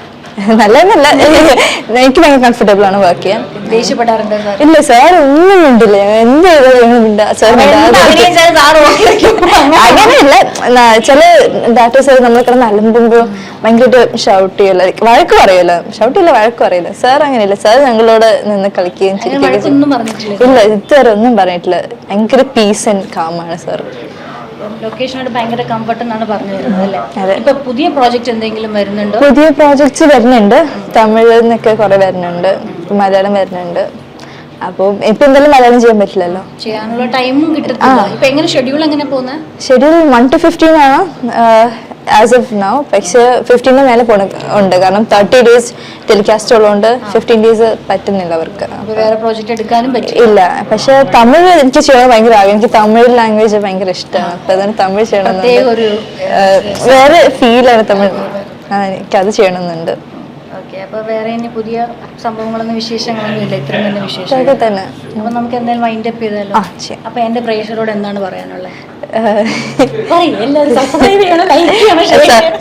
നല്ലതെന്നല്ല, എനിക്ക് ഭയങ്കര കംഫർട്ടബിൾ ആണ് വർക്ക് ചെയ്യാൻ. ഇല്ല, സാർ ഒന്നും ഉണ്ടില്ല. എന്ത് അങ്ങനെയല്ല, ചില ഡയറക്ടർ സാർ നമ്മൾ കിടന്ന് അലമ്പുമ്പോൾ ഭയങ്കരമായിട്ട് ഷൗട്ട് ചെയ്യല്ല, വഴക്ക് പറയല്ലോ. ഷൗട്ട് ചെയ്യില്ല, വഴക്ക് പറയില്ല. സാർ അങ്ങനെയല്ല. സാർ ഞങ്ങളോട് നിന്ന് കളിക്കുകയും ചിരിക്കുകയും ഇല്ല, ഇതുവരെ ഒന്നും പറഞ്ഞിട്ടില്ല. ഭയങ്കര പീസ് ആൻഡ് കാമാണ് സാർ. ലൊക്കേഷനോട് ഭയങ്കര കംഫർട്ട് എന്നാണ് പറഞ്ഞു വരുന്നത് അല്ലേ? ഇപ്പൊ പുതിയ പ്രോജക്റ്റ് എന്തെങ്കിലും വരുന്നുണ്ടോ? പുതിയ പ്രോജക്ട്സ് വരുന്നുണ്ട്. തമിഴിൽ നിന്നൊക്കെ കുറെ വരുന്നുണ്ട്, മലയാളം വരുന്നുണ്ട്. അപ്പോൾ ഇപ്പൊ എന്തായാലും മലയാളം ചെയ്യാൻ പറ്റില്ലല്ലോ, ചെയ്യാനുള്ള ടൈമും കിട്ടത്തില്ല. ഇപ്പൊ എങ്ങനെ ഷെഡ്യൂൾ എങ്ങനെ പോകുന്നത്? ഷെഡ്യൂൾ 1 to 15 ആണ് ആസ് ഓഫ് നൗ. പക്ഷെ 15 മേലെ ഉണ്ട്, കാരണം 30 days ടെലികാസ്റ്റ് ഉള്ളതുകൊണ്ട് 15 days പറ്റുന്നില്ല അവർക്ക്. വേറെ പ്രോജക്റ്റ് എടുക്കാനും ഇല്ല. പക്ഷെ തമിഴ് എനിക്ക് ചെയ്യണം ഭയങ്കര ആഗ്രഹം. എനിക്ക് തമിഴ് ലാംഗ്വേജ് ഭയങ്കര ഇഷ്ടമാണ്. അപ്പൊ അതിന് തമിഴ് ചെയ്യണം, വേറെ ഫീലാണ് തമിഴ്. എനിക്കത് ചെയ്യണമെന്നുണ്ട്. അപ്പൊ വേറെ ഇനി പുതിയ സംഭവങ്ങളൊന്നും വിശേഷങ്ങളൊന്നും ഇല്ല, ഇത്രയും തന്നെ വിശേഷം തന്നെ. അപ്പൊ നമുക്ക് എന്തായാലും വൈൻഡ് അപ്പ് ചെയ്താലോ? അപ്പൊ എന്റെ പ്രേക്ഷകരോട് എന്താണ് പറയാനുള്ളത്?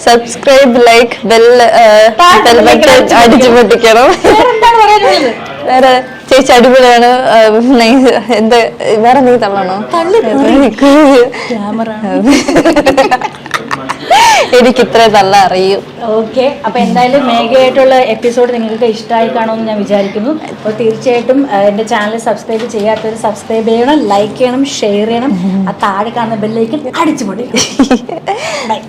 സബ്സ്ക്രൈബ്, ലൈക്ക്, ബെൽ ബട്ടൺ അടിച്ചു പൊട്ടിക്കണം. വേറെ ചേച്ചി അടിപൊളിയാണ്. എന്താ വേറെ എന്തെങ്കിലും തള്ളണോ? എനിക്ക് ഇത്ര തള്ള അറിയും. ഓക്കെ, അപ്പൊ എന്തായാലും മേഘയായിട്ടുള്ള എപ്പിസോഡ് നിങ്ങൾക്ക് ഇഷ്ടമായി കാണുമെന്ന് ഞാൻ വിചാരിക്കുന്നു. അപ്പോൾ തീർച്ചയായിട്ടും എന്റെ ചാനൽ സബ്സ്ക്രൈബ് ചെയ്യാത്തവർ സബ്സ്ക്രൈബ് ചെയ്യണം, ലൈക്ക് ചെയ്യണം, ഷെയർ ചെയ്യണം. ആ താഴെ കാണുന്ന ബെല്ലേക്ക് അടിച്ചു പൊട്ടിക്കണം. ബൈ.